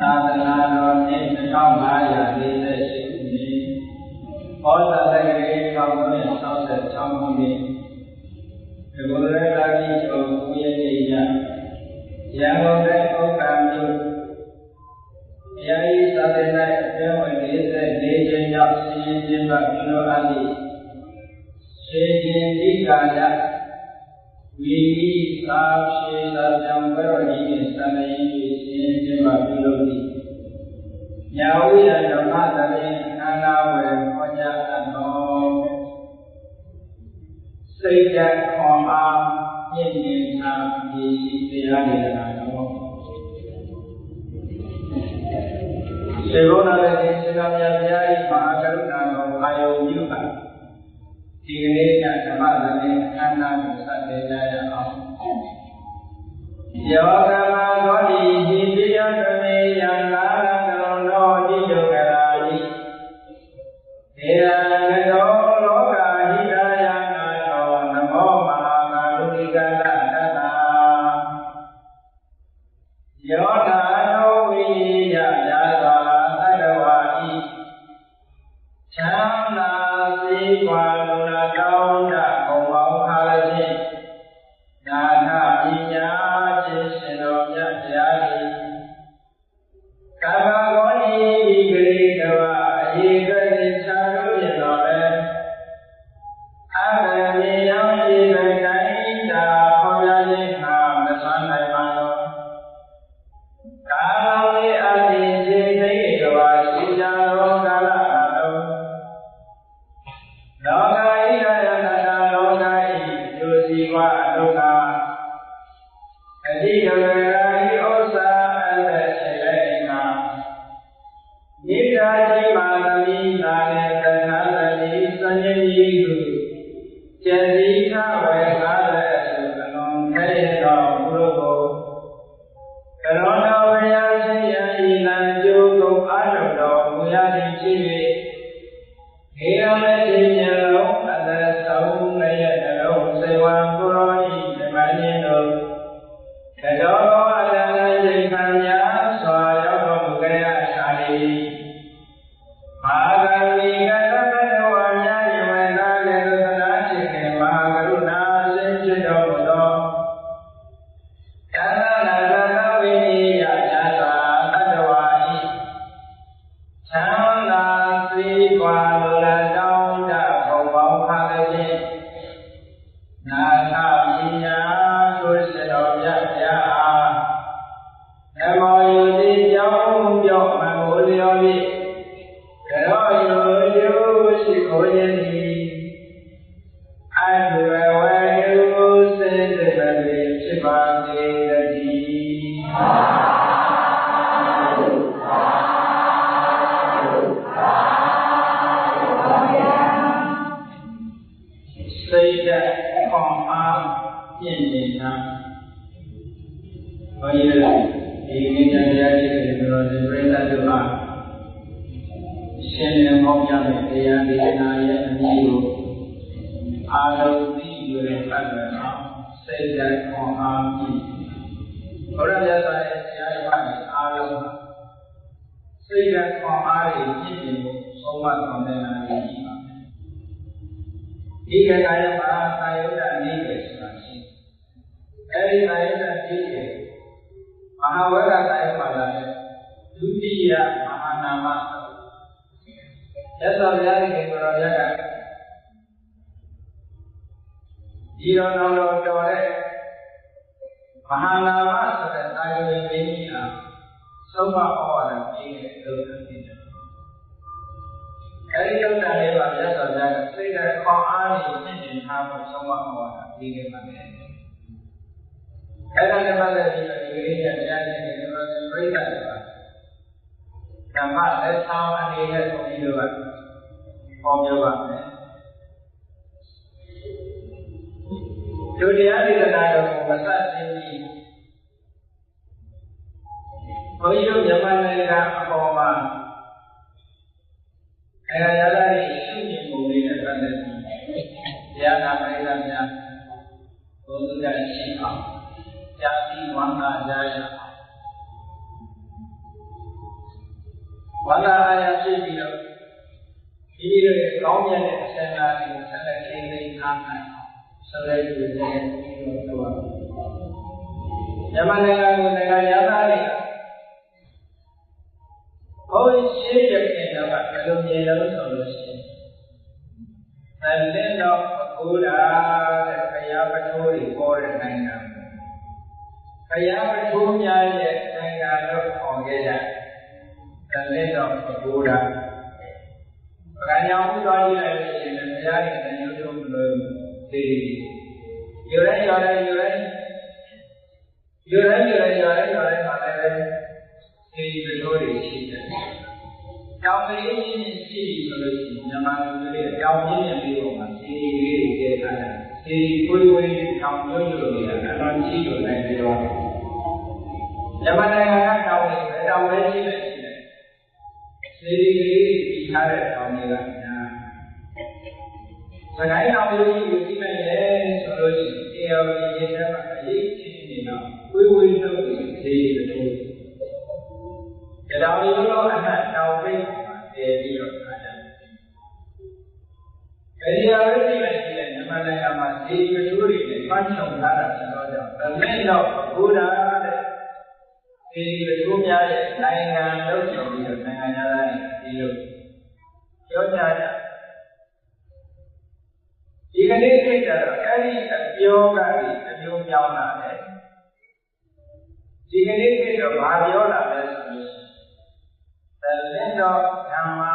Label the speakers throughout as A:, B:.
A: သာသနာတော်နှစ်2548ခုနှစ်ဩဇာတက္ကရာ1966ခုနှစ်ဒီကုလရာဂီကျော်9ရက်နေ့ညရန်ကုန်တိုင်းဥက္ကဋ္ဌမြို့ယာယီသာသနာ့အတွင်းဝင်44ကျင်းမြောက်စီရင်ကျင်းပပြုလုပ်အပ်သည့်စေခြင်းဒီကာလဝီသာရှိသာကြောင့်ဘယ်တော်ကြီးနဲ့စံရည်ကြီးစီရင်ကျင်းပပြုလုပ်သည့်ညာဝိရဓမ္မသဘင်ခန္ဓာဝယ်ဟောကြားအပ်သောစိတ်ဓာတ်ခွန်အားမြင့်မြတ်သာဒီတရားတွေကတော့စေဘောနာရဲ့စေကမြတ်ဘုရား၏မဟာကရုဏာတော်အာယုံပြုပါဒီကနေ့ညဓမ္မသဘင်ခန္ဓာကိုစတင်ကြရအောင်ယောဂမသောတိဟိတိယသမေယံလာကရုဏောတိယကရာယိဒေယကတောလောကဟိတယနာတောနမောမဟာကာလုတိကတတတယောဓာနောဝိယယာသာသတ္တဝါဤချမ်းသာစေကွာလူနာတောင်းတဘုံပေါင်းခါလဖြင့်ဒါနပညာခြင်းရှင်တော်မြတ်တရားဤကာမဂောဤဒီဂရိတဝအေကတိချာလို့ရတော်လဲအဘယ်မြေရောက်ဤတိုင်းတာခေါ်ရခြင်းဟာမဆန်းနိုင်ပါတော့ကာမဝေအတိစေသိကဝါရှိကြသောကာလအလုံးလောကဤရယနာလောကဤဒုစီဝဒုက္ခအတိကဝေရာဤဥစ္စာအသက်ရှိလည်းငါနိဒာတိမာသမီသာနဲ့တဏှာတိစဉ္ညိဟုကျေတိထဝေငါလည်းသုကလုံးခဲရတော်ဘုရောကိုကရောဏဝေယရှိယဤလံကျိုးကုန်အာရုံတော်မူရသည်ဖြစ်၍ခေရမေတိဉာဏ်လုံးအသက်ဆုံးလည်းရတော်စေဝံဘုရောဤဓမ္မညင်တို့ကတော်အတန်စိတ်ခံများစွာရောက်တော်မူကြရာရှာလေမာဂရိကတပတဝါများယဝေနာလေသနာရှိခင်မဟာကရုဏာစိတ်ဖြစ်တော်မူသောကန္နနာရတဝိနိယညာသာတတ္တဝါဤချမ်းသာစေကွာလူလတောင်းတဘုံပေါင်းခါလည်းဖြင့်နာထပညာဆိုရှင်တော်မြတ်ဗျာနမောယုတိကြောင့်ပြောင်းမမိုးလျော်ဖြင့်ကရောယုယုရှိခိုးခြင်းသည်အဘဝဝေယုစေတပေဖြစ်ပါစေတည်းစိတ်ဓာတ်ခွန်အားပြည့်နေတာဘုရားဒီနေ့တရားရှိတဲ့ဘုရားရှင်ပြိဿတို့အားရှင်နေမောပြတဲ့တရားဒေသနာရဲ့အမိကိုအာလုံးသိရတဲ့ပတ်သက်အောင်စိတ်ဓာတ်ခွန်အားပြည့်ဘုရားမြတ်စွာရဲ့တရားဓမ္မတွေအားလုံးစိတ်ဓာတ်ခွန်အားတွေပြည့်နေဖို့ဆုံးမဆောင်တဲ့နာရီကြီးပါဒီကကာယမှာကာယုဒ္ဒနေပဲဆိုတာရှိအဲဒီကာယုဒ္ဒနေပဲမဟာဝေကကာယမှာလည်းဒုတိယမဟာနာမရသော်ဘုရားရှင်ကိုယ်တော်မြတ်ကဒီတော်တော်တော်တဲ့မဟာနာမဆိုတဲ့ကာယုဒ္ဒနေကြီးဟာဆုံးမဩဝါဒပေးတဲ့လုပ်တာဖြစ်တယ်အဲဒီဥဒ္ဒလေးပါမြတ်စွာဘုရားကစိတ်ဓာတ်ခေါင်းအားနဲ့မြင့်တင်ထားဖို့ဆုံးမဩဝါဒပေးခဲ့ပါတယ်။အဲဒါနဲ့ပတ်သက်ပြီးဒီကနေ့ညတရားရှင်တွေပြောတဲ့ပြိဿတွေပါဓမ္မလက်ဆောင်အနေနဲ့ဘုန်းကြီးတို့ကဟောပြောပါမယ်။ဒုတိယဒေသနာတော်ကိုမဆက်သိပြီးဘုန်းကြီးတို့မြန်မာနိုင်ငံအပေါ်မှာရလာတဲ့ရှိနေပုံလေးနဲ့ပတ်သက်ပြီးတရားနာပရိသတ်များဘုရားရှိအောင်ကြာတိဝန္တာကြရအောင် Wala ayah sini ini kaum yang saya kini ramai, selain itu ini dua. Zaman yang ni, oh siapa yang dapat kalau dia solusi. Dan leno kuda kaya betul orang nengang, kaya betul nyai nengang orang gila. Dan leno kuda. Orang pun tahu lah ini, saya ini YouTube belum diri. Yuran diri betul ini. Kalau ini solusi, zaman dulu kalau ini orang diri kita, diri pun kalau dulu dia kalau cium dia. Zaman yang kalau ini diri ada kaum ni lah. Sekarang kaum ni mana solusi? Dia ini apa? Ini nak, kui tu diri betul. Kalau itu anak kaum ni dia ada. Jadi apa ni? Zaman yang masih betul ini macam mana sahaja. Tapi kalau budak diri betul dia lain tu dia lain dia. Yoga. Jika kita kali yoga itu yoga ni, jika kita yoga ni, terlebih nama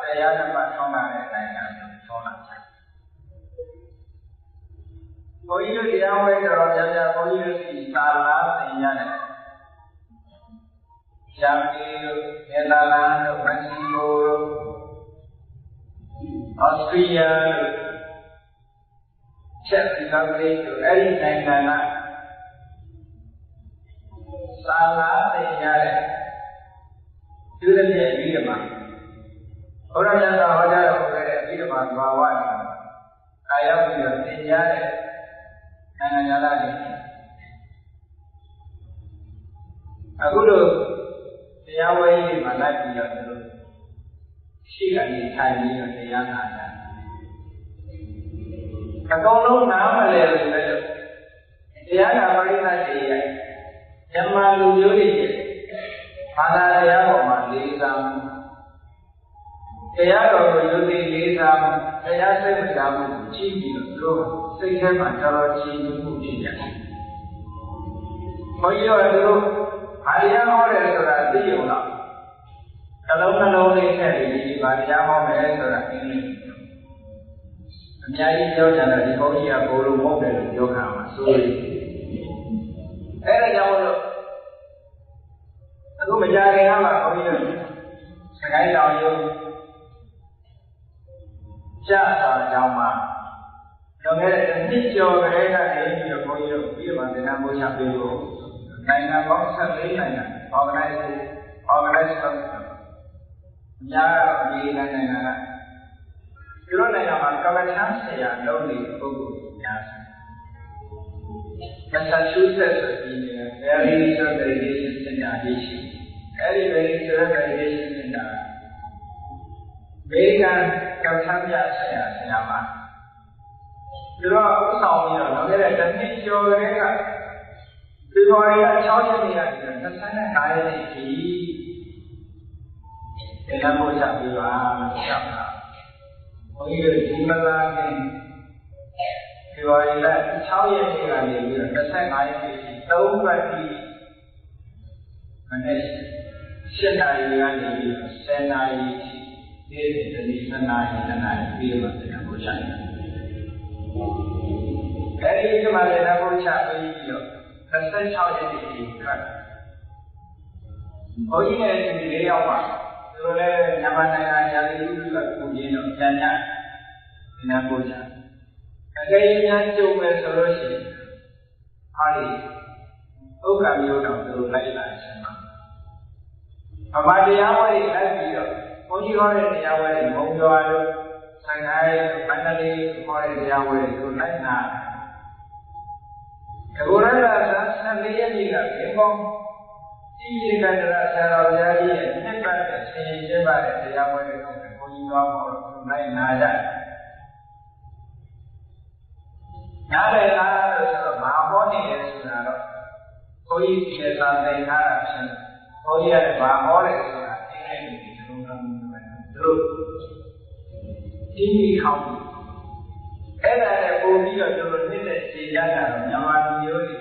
A: saya dapat sonar dengan sonar. Kau itu dia awak kerja, kau itu salah senyap. Jambil, Netherlands, Mexico, Austria, Czech Republic, every negara salah sejarah sudah dia bidama. Orang yang tahu jalan orang bidama bawa ni, ayam dia sejarah negara ni. Aku tu. Dia awal mana dia tu, siapa ni cari dia ada. Kalau nama lelaki tu, dia apa dia? Yang malu juri, mana dia orang lisam, dia orang juri lisam, dia sebenarnya ciri tu, sekarang kalau ciri tu dia. Kau itu Harian orang sudah diulang. Kalau ni cari di harian orang sudah ini. Menjadi jauh jangan di kau ia baru mobil jauh masuk. Jauh tu. Aku menjadi apa kau ini? Sekarang jauh. Jasa jauh mah. Jauh ni jauh mereka ni kau ini dia masih nak buat apa? Naya bang sekali naya, organize ya di naya. Kalau naya macam macam saya lalu buku ya. Massachusetts ini very validation center issue, very validation center. Mereka kerja saya mah. Kalau soalnya, orang jadi jauh mereka. Orang cakap ni ada, sana kaya ni, dalam bocah biwa macam apa? Orang itu cuma lagi, orang itu cakap ni ada, sana kaya ni, tahu berarti, mana senai ni, senai dia jadi senai dia macam bocah. Jadi itu macam bocah itu. Terus saya jadi kan. Oh ini dia apa? Oleh zaman yang itu juga punya banyak dengan bocah. Kayaknya cuma solusi. Hari, kami orang tu lain sama. Apa dia awal lagi tu? Kau orang dia awal, kau awal, sangai, pandai, kau dia awal tu lain nak. Orang rasa sendiri juga, memang ini kan rasa orang jadi, ini kan င်ကျပါတဲ့တရားပွဲတွေကိုဘုန်းကြီးတော်ကိုလိုက်နာကြနားလည်လားလို့ဆိုတော့ဘာဟောနေလဲဆိုတာတော့ဘုန်းကြီးဒီစာသင်ထားတာဖြစ်ဘုန်းကြီးကဘာဟောလဲဆိုတာသိနေပြီဒီလိုမျိုးပဲသူတို့ဒီခေါင်းအဲ့ဒါနဲ့ပုံပြီးတော့တို့နေတဲ့ခြေရတာတော့မြန်မာလူမျိုးတွေ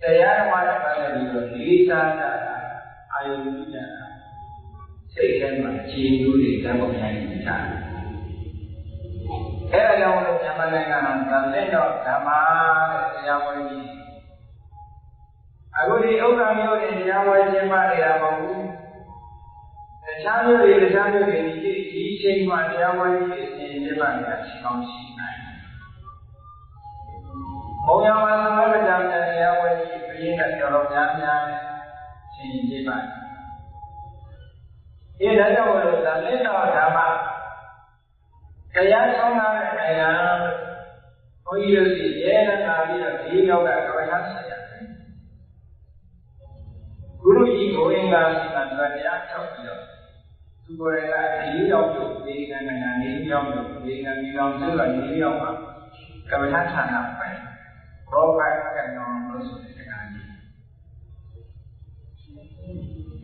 A: တရားဓမ္မနဲ့ပတ်သက်ပြီးတော့လေးစားတာအာယုပြုကြတာစိတ်ထဲမှာခြေမျိုးတွေတတ်ပေါ်နိုင်နေကြတယ်အဲ့ဒါကြောင့်လို့မြန်မာနိုင်ငံကသံသင်တော်ဓမ္မတဲ့တရားဝဲကြီးအခုဒီဥက္ကမျိုးတွေတရားဝဲခြင်းမနေတာမဟုတ်ဘူးတခြားမျိုးတွေဒီချိန်မှာတရားဝဲကြီးအစဉ်ကျပါနေတာရှိကောင်းရှိနိုင်ဘုံရမှာသမဂ္ဂကြံတရားဝဲကြီးပြင်းတဲ့တော်တော်များများနဲ့ဆင်ကျပါဒီဒါကြောင့်လို့သံသင်တော်ဓမ္မတရားဆုံးတာတဲ့နိုင်ငံဘုန်းကြီးတို့စီရဲနာပြီးတော့ဒီနောက်ကကဝေဟဆက်ရတယ်ဂုရုကြီးကိုအင်္ဂါစီကတရားထုတ်ပြီးတော့သူကိုယ်ကဒီရောက်လို့ဒီနိုင်ငံနေရောက်လို့ဒီနိုင်ငံကြောင့်ဆိုတော့ဒီရောက်မှာကဝေဟဌာနပဲဘောဘတ်ကနောလို့ဆိုတဲ့တရားကြီး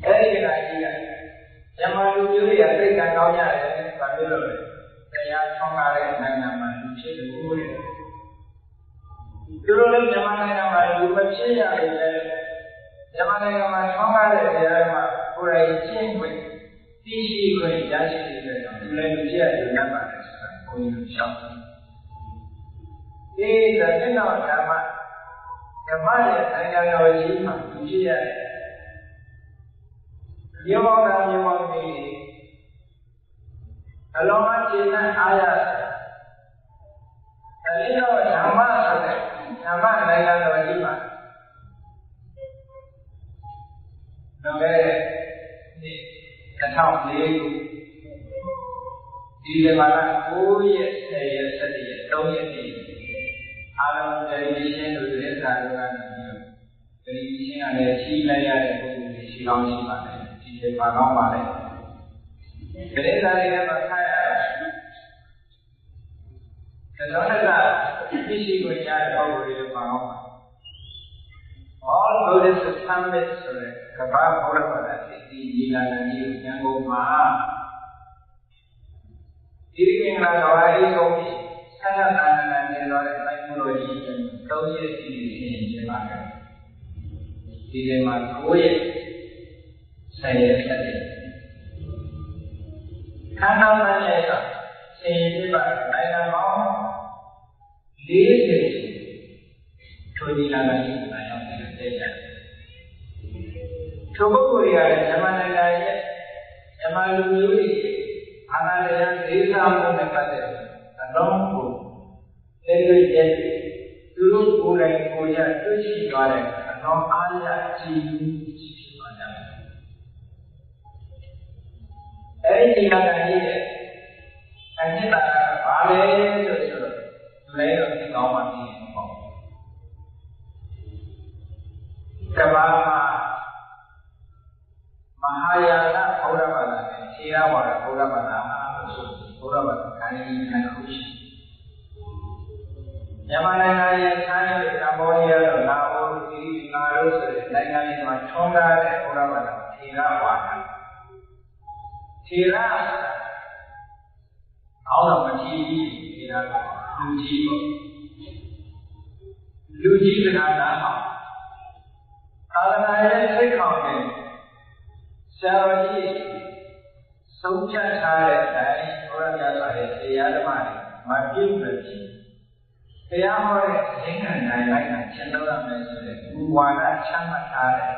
A: အဲဒီတရားကြီးကဇမလူမျိုးတွေကသိက္ခာကောင်းကြတယ်ဘာဖြစ်လို့လဲတရားဆောင်ရတဲ့နိုင်ငံမှာလူဖြစ်လို့ဦးတယ်သူတို့လည်းမြန်မာနိုင်ငံမှာလူမဖြစ်ရဘူးလေမြန်မာနိုင်ငံမှာဆောင်ရတဲ့တရားမှာကိုယ်တိုင်ကျင့်ဝင်သိရှိခွင့်ရရှိတဲ့ကြောင့်လူလည်းလူဖြစ်ရတယ်နတ်ပါတယ်ဆိုတာကိုယ်ကြီးရှောက်တယ်ဒီတဲ့တော့ဓမ္မရဲ့နိုင်ငံတော်ကြီးမှာလူဖြစ်ရတယ်မြေပေါ်တာမြေပေါ်ပြီးအလုံးအကျဉ်းနဲ့အားရအဲဒီတော့ဓမ္မဆိုတဲ့ဓမ္မနိုင်ငံတော်ကြီးမှာတော့လည်းဒီ2004ခုဒီဇင်ဘာလ9ရက်10ရက်17ရက်3ရက်နေ့အားလုံးတယ်ရှင်းလို့တဲ့စာတို့ကနေပြီးတော့တယ်ရှင်းရတယ်ရှိလိုက်ရတဲ့ပုဂ္ဂိုလ်တွေရှိကောင်းရှိပါတယ်ဒီချိန်မှာကောင်းပါလေကလေးသားတွေလည်းမခါရဘူးဒါကြောင့်လည်းသိရှိခွင့်ရတဲ့ပုဂ္ဂိုလ်တွေလည်းပါအောင်ပါ All Buddhist Summit ဆိုတဲ့ကမ္ဘာဘုရားဘာသာဒီညီလာခံကြီးကိုဉာဏ်ကုန်မှာဒီကင်္ဂလာကဘာကြီးဆုံးပြီးဆန္ဒနာနာနေတော့တဲ့တိုင်းတော်ကြီး3ရက်စီစဉ်ခြင်းပါတယ်ဒီထဲမှာ9ရက်10ရက်7ရက်ခန္ဓာမှန်ရဲ့ကဆင်ရင်ပြပါနိုင်ငံပေါင်း40ထိုဒီလာကနေလာရောက်တဲ့တဲ့ကြထိုပုဂ္ဂိုလ်တွေကလည်းမြန်မာနိုင်ငံရဲ့မြန်မာလူမျိုးတွေအာဏာတရားဒေသမှုနဲ့ပတ်သက်အလုံးကိုတဲ့ရဲ့သူတို့ကိုယ်တိုင်ကိုယ်ရတွေ့ရှိသွားတဲ့အလုံးအားရကြည်ဖြစ်ပါကြတယ်အဲဒီကနေ့ရဲ့အကျဉ်းသားကဘာလဲလို့ဆိုတော့လူတိုင်းတော့သိကောင်းမှသိတယ်ပေါ့ကဘာမဟာယာနဘုရားဘာသာနဲ့ခြေရဝါဒဘုရားဘာသာလို့ဆိုဘုရားဘာသာခန္ဓာကြီးနဲ့ခုရှိမြန်မာနိုင်ငံရဲ့ထိုင်းနဲ့ကမ္ဘောဒီးယားတို့လာအိုတို့ဒီငါတို့ဆိုတဲ့နိုင်ငံတွေမှာထွန်းကားတဲ့ဘုရားဘာသာခြေရဝါဒခြေရအောက်တော့မကြီးကြီးခြေရတော့လူကြီးပေါ့လူကြီးကနာအောင်သာသနာရဲ့စိတ်ခေါင်းနဲ့ဆရာတော်ကြီးဆုံးဖြတ်ထားတဲ့အတိုင်းဘုရားမြတ်စွာရဲ့တရားဓမ္မတွေမပြုတ်လို့ရှိတရားဟောတဲ့သင်္ကန်းတိုင်းလိုက်တာရှင်းတော့ရမယ်ဆိုတဲ့ဘူဝါဒချမှတ်ထားတဲ့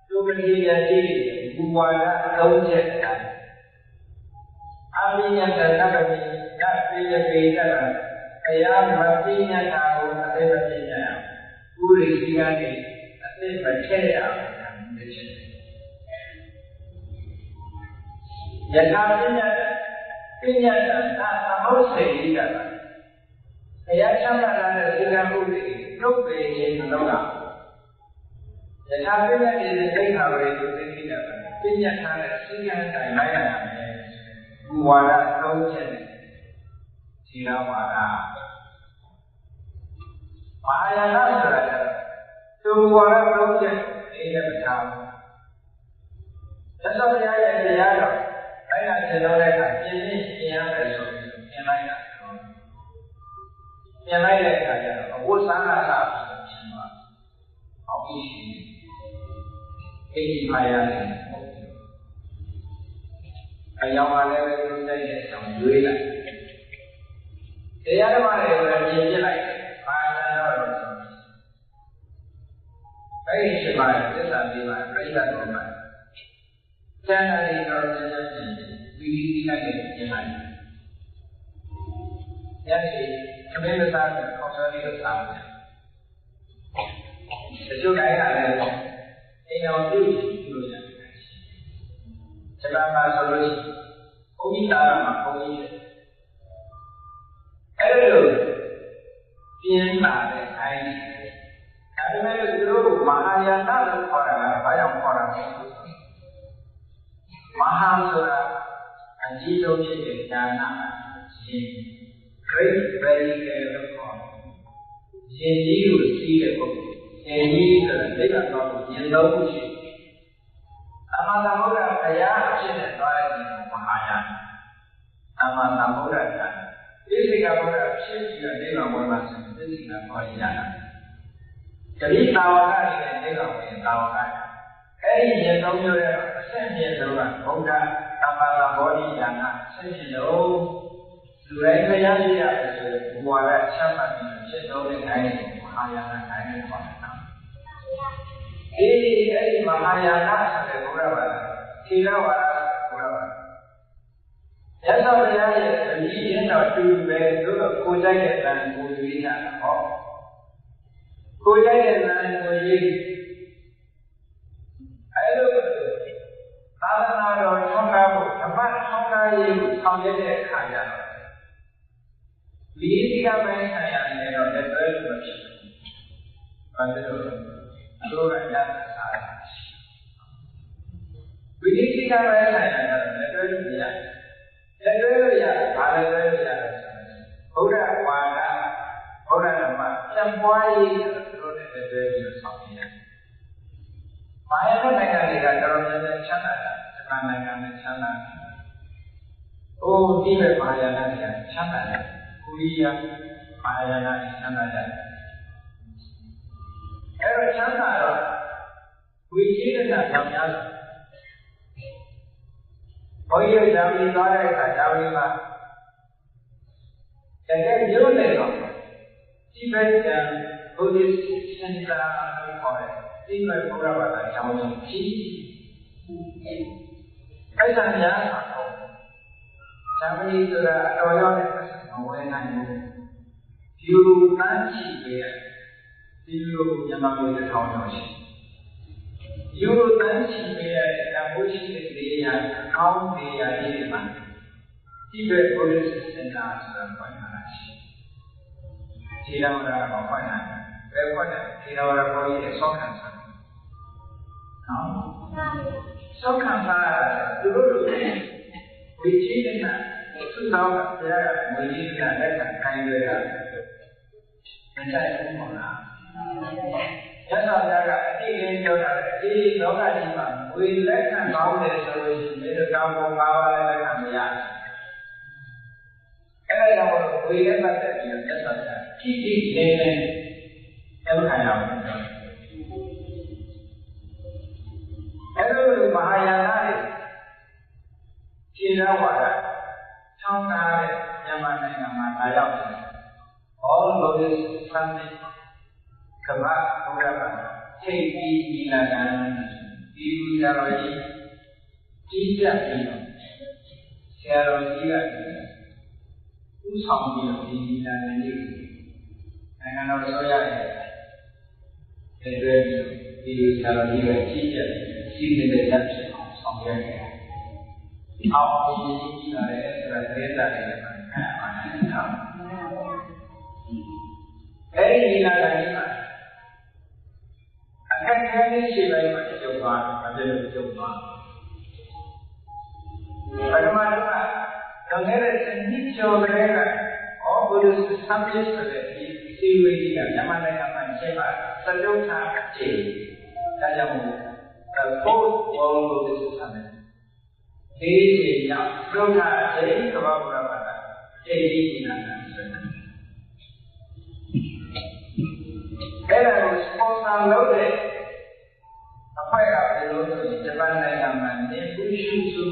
A: သူပတိယကြီးဘူဝါဒ3ချက်တိုင်းအဘိညာတတ္တပိယပိယပိတ္တတရားမပိညာတာကိုအသိမပညာဥရိစီကနေအသိမထည့်ရအောင်လုပ်ချက်ယထာပညာတာသမုတ်စေကြီးကတရားချမှတ်လာတဲ့စေတမှုတွေနှုတ်ပေခြင်းမလုပ်တာယထာပညာရဲ့သိက္ခာတွေသိသိတာပ ညတ်ထားတဲ့စိတ်ကံတိုင်းလိုက်ရမယ်ဘူဝါဒသုံးချက်နဲ့ခြေတော်ဝါဒမဟာယာနဆိုတာကသူဝါဒသုံးချက်နေတဲ့မထားဘူးသက်တော်ဘုရားရဲ့တရားတော်အဲ့ဒါခြေတော်တဲ့အခါပြင်းပြင်းရှင်းရတယ်ဆိုပြီးပြင်လိုက်တာပြင်လိုက်တဲ့အခါကျတော့အဝတ်စားလာတာရှင်းသွားအောင်ပြီးရှင်းအိဒီမာယာနဲ့အယောင်ပါလည်းပဲသူစိတ်နဲ့ဆောင်ရွေးလိုက်တရားဓမ္မတွေလည်းပြင်ပြလိုက်ပါဏာတော့အဲ့ဒီချိန်မှာသစ္စာပြီးမှပြိဿတော်မှာကျန်တဲ့တော်ကျန်တဲ့ပြီးပြီးလိုက်တဲ့ပြင်လိုက်ညနေခမင်းစားတဲ့ခေါင်းစားလေးကိုစားတယ်တချို့တိုင်းကလည်းအိမ်တော်ပြုလို့ရတယ်။ကျွန်တော်ကဆိုလို့ရှိရင်ဘုန်းကြီးသားမှာဘုန်းကြီးအဲ့လိုပြင်းလာတဲ့အိုင်းဒါပေမဲ့သူတို့မဟာယာနလို့ခေါ်တာကဘာကြောင့်ခေါ်တာလဲမဟာဆိုတာအကြီးဆုံးဖြစ်တဲ့ဉာဏ်ရှင် great very လို့ခေါ်တယ်ရှင်ကြီးကိုစီးတဲ့ပုဂ္ဂိုလ်ရှင်ကြီးဆိုတာသိက္ခာတော်ကိုဉာဏ်တော်မှုရှိအမှန်တမို့ဘုရားအဖြစ်နဲ့သွားတဲ့မဟာယာနအမှန်တမို့ကသိစိကဘုရားဖြစ်ပြီးတော့နိဗ္ဗာန်ဝင်မှာဆိုသိစိကခေါ်ရတာတတိသာဝကနဲ့နိဗ္ဗာန်ဝင်သာဝကအဲ့ဒီဉာဏ်တော်မျိုးရဲ့အဆင့်မြင့်ဆုံးကဘုရားသမ္မာလာဘောဓိဉာဏ်အဆင့်မြင့်ဆုံးလူတိုင်းခရရှိရတယ်ဆိုရင်ဘဝရချမ်းသာပြီးဖြစ်တော်တဲ့တိုင်းကိုမဟာယာနတိုင်းကိုခေါ်တာအဲ့ဒီမဟာယာနဆိုတဲ့ဘုရားဘာသာသီလဝါဒဘုရားဘာသာရသော်ဘုရားရဲ့အမိရင်းတော်တူပဲတို့ကိုကြိုက်တဲ့တန်ကိုရွေးတာဟောကိုကြိုက်တဲ့တန်ကိုရွေးအဲ့လိုသာသနာတော်ထောက်ကားဖို့ဓမ္မထောက်ကားရေးကိုဆောင်ရွက်တဲ့အခါကျတော့ဒီဒီကပိုင်းဆိုင်ရာနဲ့တော့လက်တွဲလို့ဖြစ်တယ်။ဘာလို့လဲတို့ရရတာဝိနည်းကပိုင်းဆိုင်ရာကတော့လက်တွဲလို့ရတယ်။လက်တွဲလို့ရတယ်ဘာလက်တွဲလို့ရတယ်ဘုရားဝါဒဘုရားဓမ္မပြန်ပွားရေးတို့နဲ့လက်တွဲပြီးဆောင်ရွက်ရတယ်။ဘာရဲ့နိုင်ငံတွေကတော်တော်များများချမ်းသာတာဂျပန်နိုင်ငံနဲ့ချမ်းသာတယ်။အိုးဒီပဲဘာယာနာတွေကချမ်းသာတယ်။ကိုရီးယားဘာယာနာချမ်းသာတယ်။အဲ့တော့ချမ်းသာတော့ဝိသေသနာကြောင့်များတယ်။ဘုန်းကြီးဂျာမနီသွားတဲ့အခါဂျာမနီမှာတကယ်မျိုးနေတော့ဒီဘက်ဘုဒ္ဓစင်တာကိုခေါ်တယ်။ဒီဘက်ဘုရားဘာသာကျောင်းကြီးအဲ့ဒါများတာတော့ဂျာမနီဆိုတာအတော်ရောက်တဲ့မဝင်နိုင်ဘူးဒီလိုတန်းချီပဲဒီလိုမြန်မာပြည်တစ်ထောင်ကျော်ရှိဒီလိုတန်းချီပဲအမိုးရှိတဲ့နေရာအောင်းနေရာတွေမှာဒီဘက်ဘုရားစင်တာဆိုတာပြန်လာရှိခြေတော်ရာကိုဖွင့်နိုင်တယ်ဘယ်ဖွင့်တယ်ခြေတော်ရာကိုကြီးဆောက်ခံစားနော်ဆောက်ခံစားသူတို့ဝိသေသနာသူတော်ကဘုရားကဝိသေသနာလက်ခံခိုင်းရတာမဆိုင်ဘူးမလားရသော်ဘုရားကအတိအကျပြောတာလေဒီလောကကြီးမှာဝိလက်ခံကောင်းတယ်ဆိုလို့ရှိရင်ဒီကောင်းကောင်း၅ပါးလည်းလက်ခံမရအဲ့ဒါကြောင့်ဝိလက်ပတ်သက်ပြီးတော့သက်သာတာတိတိလေးလေးအဲ့လိုခံရအောင်အဲ့လိုမဟာယာနတွေခြေတော်ဝါဒထောင်းကားတဲ့မြန်မာနိုင်ငံမှာလာရောက်တယ် all Buddhist Summit ကမ္ဘာဘုရားဘာသာထိပ်ပြီးဒီလာကံဒီလူကြတော်ကြီးကြီးကြပ်ပြီးတော့ဆရာတော်ကြီးကဥဆောင်ပြီးတော့ဒီလာကံကြီးနိုင်ငံတော်ဆိုရတဲ့တွဲပြီးဒီဆရာတော်ကြီးကကြီးကြပ်စီးနေတဲ့လက်ဖြစ်အောင်ဆောင်ရွက်ခဲ့တယ်အောင်ကြီးလာတဲ့ဆိုတာသတင်းစာတွေမှာခံရပါတယ်နော်အဲ့ဒီဒီလာကံကြီးမှာအခက်အခဲလေးရှိပိုင်းမှာကြုံသွားတယ်မပြည့်စုံသွား Bagaimana dengan sendiri coba Buddhist subject sesuai dengan mana yang siapa selalu cakap dalam fourth world Buddhist subject. Ini yang selalu cakap kepada berapa jadi dengan Era responsa lode apa ya itu di depan dengan mana usul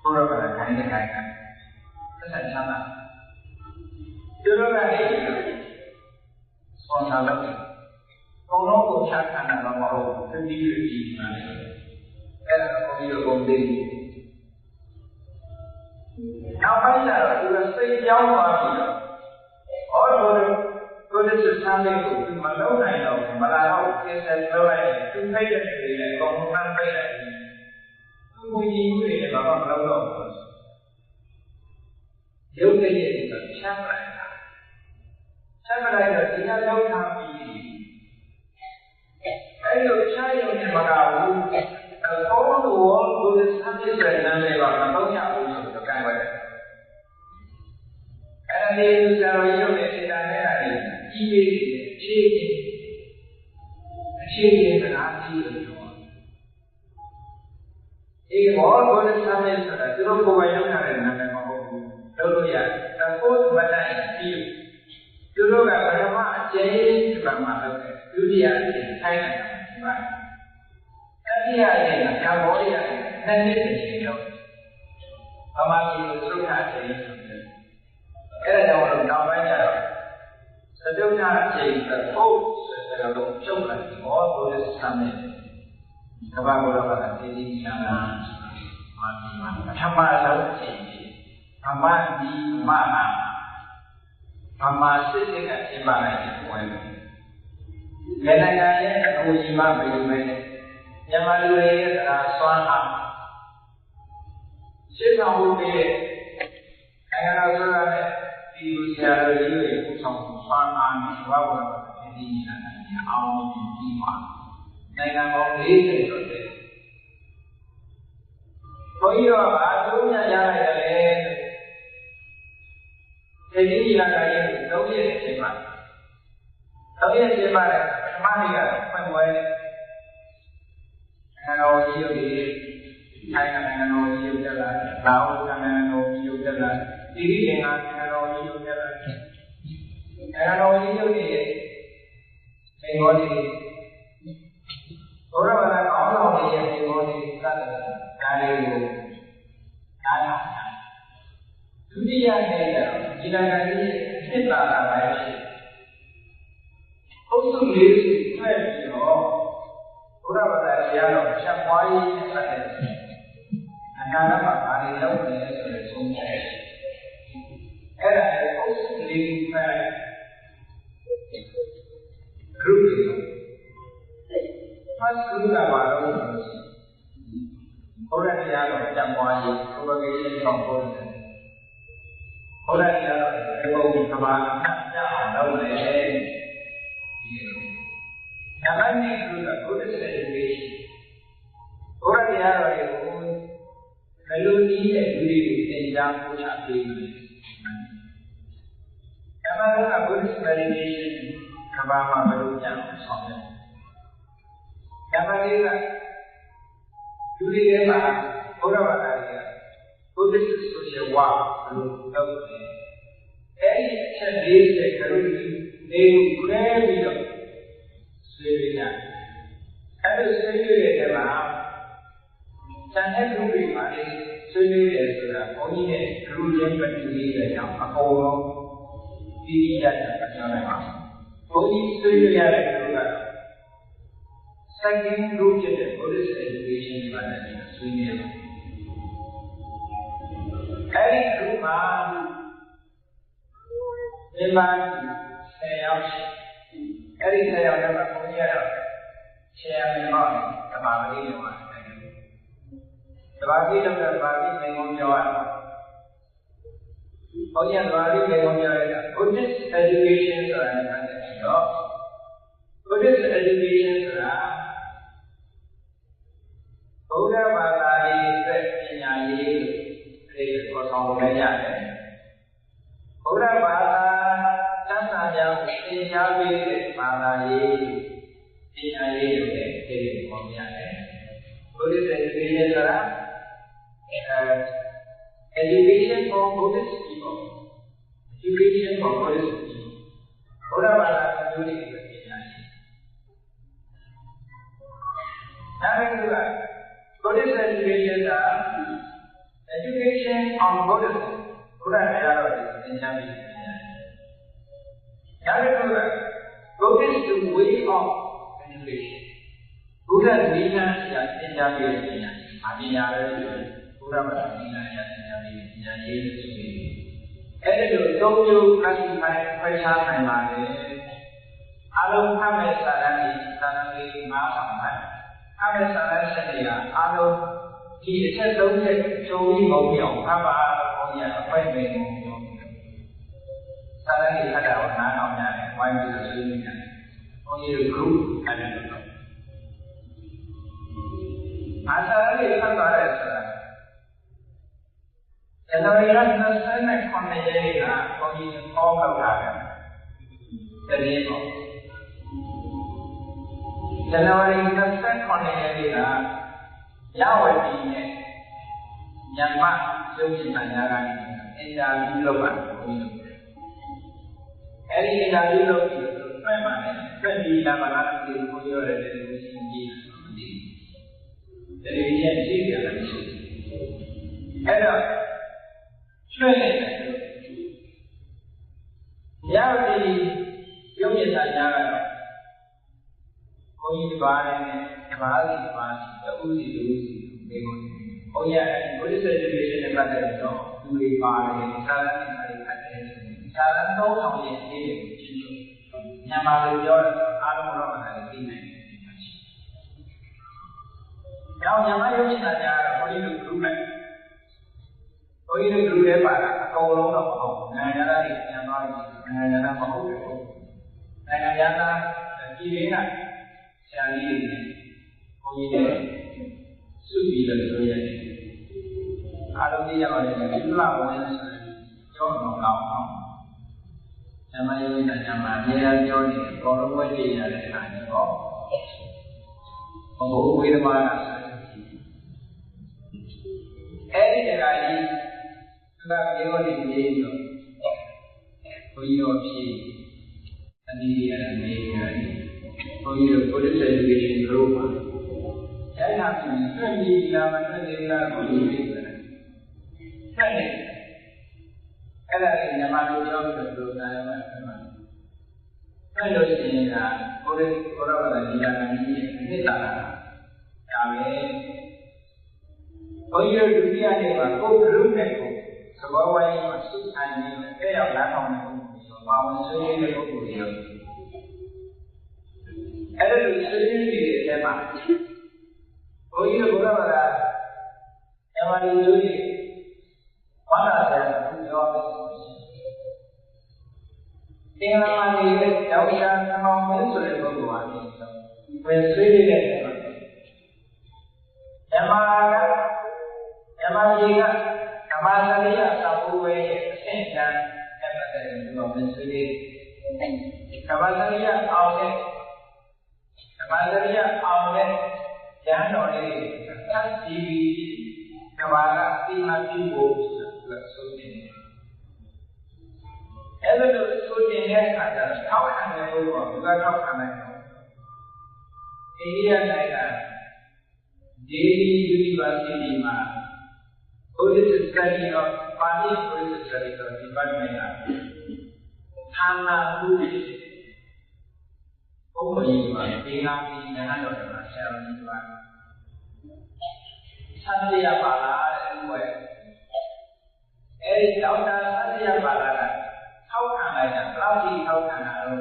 A: berapa kali kesan sama dulu lagi responsa lode kalau kita cakap dalam orang sendiri mana era kalau bombing apa ya itu sejauh mana orang Buddhist sampai itu malu naik tau, malah kita selalu itu baik dari komunan baik dari mungkin ini bapak malu tau, jauh dari itu siapa itu dia jauh tapi, ayo saya yang mahu, kalau tuan Buddhist sampai sebenarnya bapak tahu yang aku suka kan, karena dia selalu itu kita ni ini ciri berarti itu. Ini orang boleh sampai sana, terus kebanyakan orang nak mahu, terus ya, terus banyak itu. Terus kalau macam jadi sebab macam itu dia saya nak. Tapi ada yang boleh nanti begitu. Amal itu sudah jadi. Ada orang banyak. Sejauhnya cerita kalau coba Buddhist sampai kepada orang jadi mana mati sama sahaja sama di mana sama sesuatu yang mana itu kadang-kadang aku cuma begini yang malu ini adalah suara sesuatu yang kadang-kadang orang itu siapa itu sama An Swabha jadi yang awam jiwa. Dengan orang ini saja. Kau adunya jangan ada. Jadi yang lain tahu ya siapa. Tahu ya siapa? Mana dia? Penguai. Kalau dia di, kalau dia jalan, tahu kalau dia jalan, diri dengan kalau dia jalan. Kalau itu dia, mengikut orang orang dia mengikut dari cara. Dunia ini jika kali kita ada usul diri kita orang orang siapa yang ada, anak hari lalu ni semua. Era usul diri kita group first group baru orang yang macam mana sebagai component orang yang berhubung sama yang tahu ni yang ini group education orang yang kalau ni diri yang punya diri yang Buddhist meditation Kabama baru yang sama. Yang mana dulu dia orang mana Buddhist social work baru tahu ni. Jadi kalau dia kurang dia sebenarnya. Kalau sebenarnya dia jangan lupa mari sebenarnya sudah kau ni dulu yang berdiri yang aku diri yang macam Only studio second group Buddhist education studio. Every group memang saya every saya memang punya saya memang terbagi memang memang jawab. Oh ya, terbagi memang jawab. Buddhist education Buddhist education Buddha bahasa ini လည်းရတယ်ဘုရားဘာသာသစ္စာကြောင့်သင်ကြားပေးတဲ့ဘာသာရေးပညာရေးတွေလည်းသိပေါ်ရတယ်ဘုရားရဲ့ဒီနေ့ဆိုတာeducation for Buddhist people education for Buddhist people ဘုရားဘာသာမျိုးတွေပညာရေးဒါပေမဲ့ Buddhist education က education on Buddhism ဘုရားတရားတော်ကိုသင်ကြားပေးတယ်ဒါပေမဲ့ Buddhist way of education ဘုရားနိလန်းအရာသင်ကြားပေးတဲ့ပညာအပညာပဲဆိုရင်ဘုရားဘာသာနိလန်းအရာသင်ကြားပေးတဲ့ပညာရေးလို့ဆိုပြီးအဲ့ဒီလိုသုံးမျိုး classify ခွဲခြားနိုင်ပါတယ်အလုံးဖတ်မဲ့စာတမ်းတွေစာတမ်းလေး၅ဆောင်ပါဖတ်မဲ့စာတမ်းချက်တွေကအလုံးဒီအချက်၃ချက်ကျုံပြီးမုံမြောင်ဖတ်ပါတော့ဘုရားအပိုက်ပဲမုံမြောင်စာတမ်းတွေဖတ်တာကိုနားထောင်ရတယ်ဝိုင်းပြီးဆွေးနွေးရတယ်ဘုန်းကြီးတို့ group အဲ့ဒါလို့အာစာရလေးဖတ်ပါတယ်ဆိုတာဇန်နဝါရီလ29ရက်နေ့ကဘုန်းကြီးဟောပြောတာတကယ်ပေါ့ဇန်နဝါရီ29ရက်နေ့ကရဝတီနဲ့မြန်မာရုပ်ရှင်ဌာနကနေအင်တာဗျူးလုပ်ပါတယ်ဘုန်းကြီးတို့အဲ့ဒီအင်တာဗျူးလုပ်ပြီးတော့မှတ်ပါတယ်ပြန်ပြီးလာပါလားဒီဘုန်းကြီးတို့ရဲ့ဒီလိုရှင်းကြည့်တယ်ဒီလိုရှင်းကြည့်ရတယ်မရှိအဲ့တော့ကျွဲ့နေတယ်ရဝတီရုပ်ရှင်ဌာနကတော့ဘုန်းကြီးပါနေတယ်ဘာစီပါစီတူစီတူစီဒီကိုဘုန်းကြီးက Buddhist education နဲ့ပတ်သက်ပြီးတော့သူတွေပါတယ်စာရင်းတွေဖတ်တယ်စာရင်းသုံးဆောင်ရဲ့အသေးတွေချင်းချင်းမြန်မာလိုပြောတော့အားလုံးတော့လည်းသိနိုင်တယ်။နောက်မြန်မာရုပ်ရှင်ဌာနကတော့ဘုန်းကြီးတို့ group နဲ့ဘုန်းကြီးတို့ group နဲ့ပါတာအကုန်လုံးတော့မဟုတ်ဘူး။နိုင်ငံသားတွေပြန်သွားပြီနိုင်ငံသားမဟုတ်ဘူး။နိုင်ငံသားပြည်ရင်းကဆရာကြီးတွေဘုန်းကြီးတွေစုပြီးတော့ဆိုရတယ်။အားလုံးသိရပါတယ်ဒီလိုဝင်ဆိုရင်ကျောင်းတော်ကောင်းအောင်ဓမ္မယုံကြည်မှာအများကြီးပြောနေတယ်ဘောလုံးဝဲကြည့်ရတဲ့အခါကျတော့ဘုဝေဓမာကအဲ့ဒီတခါကြီးသူကမြေပေါ်နေနေပြီးတော့ဘုန်းကြီးတို့ဖြစ်အနည်းရနေရတယ်ဘုန်းကြီးတို့ Buddhist education group မှာအဲ့ဒါပြီးတွေ့ပြီးလာမှတွေ့နေလာဘုန်းကြီးတွေတွေ့တယ်အဲ့ဒါကိုမြန်မာလိုပြောပြီးတော့ပြောတာမှအဲ့လိုရှိရင်ကဘုရားဘာသာဒီလာနေနှစ်တာဒါပဲဘုန်းကြီးတို့ဒုတိယနေ့မှာကိုယ် group နဲ့ကိုသဘောဝိုင်းမှာစုထိုင်နေတဲ့ရောက်လာအောင်လို့ဆိုပါဝင်ဆွေးနွေးတဲ့ပုဂ္ဂိုလ်တွေရောအဲ့ဒါလိုဆွေးနွေးနေတဲ့အချိန်မှာဘုန်းကြီးတို့ဘုရားဘာသာမြန်မာလူမျိုးတွေဘာသာပြန်ပြောတယ်သင်္ဃာမလေးယောက်ျားသမောင်မင်းဆိုတဲ့ပုဂ္ဂိုလ်ဟာဒီဝင်ဆွေးနေတဲ့မြန်မာကြီးကဓမ္မစရိယသဘောဝဲရဲ့အဆင့်တန်းအဲ့ဒါတည်းဒီလိုဝင်ဆွေးနေဓမ္မစရိယအောင်တဲ့ဓမ္မစရိယအောင်တဲ့ဉာဏ်တော်လေးသတ်ကြည့်ပြီးဓမ္မကသိမှပြုဖို့ဆိုတာဆိုနေတယ်အဲ့လိုဆိုတဲ့အခါကျတော့ထောက်ခံတဲ့ဘုရားကထောက်ခံနိုင်တယ်အိန္ဒိယနိုင်ငံDelhi University မှာ Buddhist Study of Pali Buddhist Study of Department ကဌာနမှုဘုရားကြီးမှာဒေနာမီဉာဏ်တော်မှာဆရာကြီးကသံဃာပါလာတဲ့ဘုရားအဲဒီဒေါက်တာသံဃာပါလာကထောက်ခံလိုက်တာဘယ်လောက်ကြီးထောက်ခံတာလဲ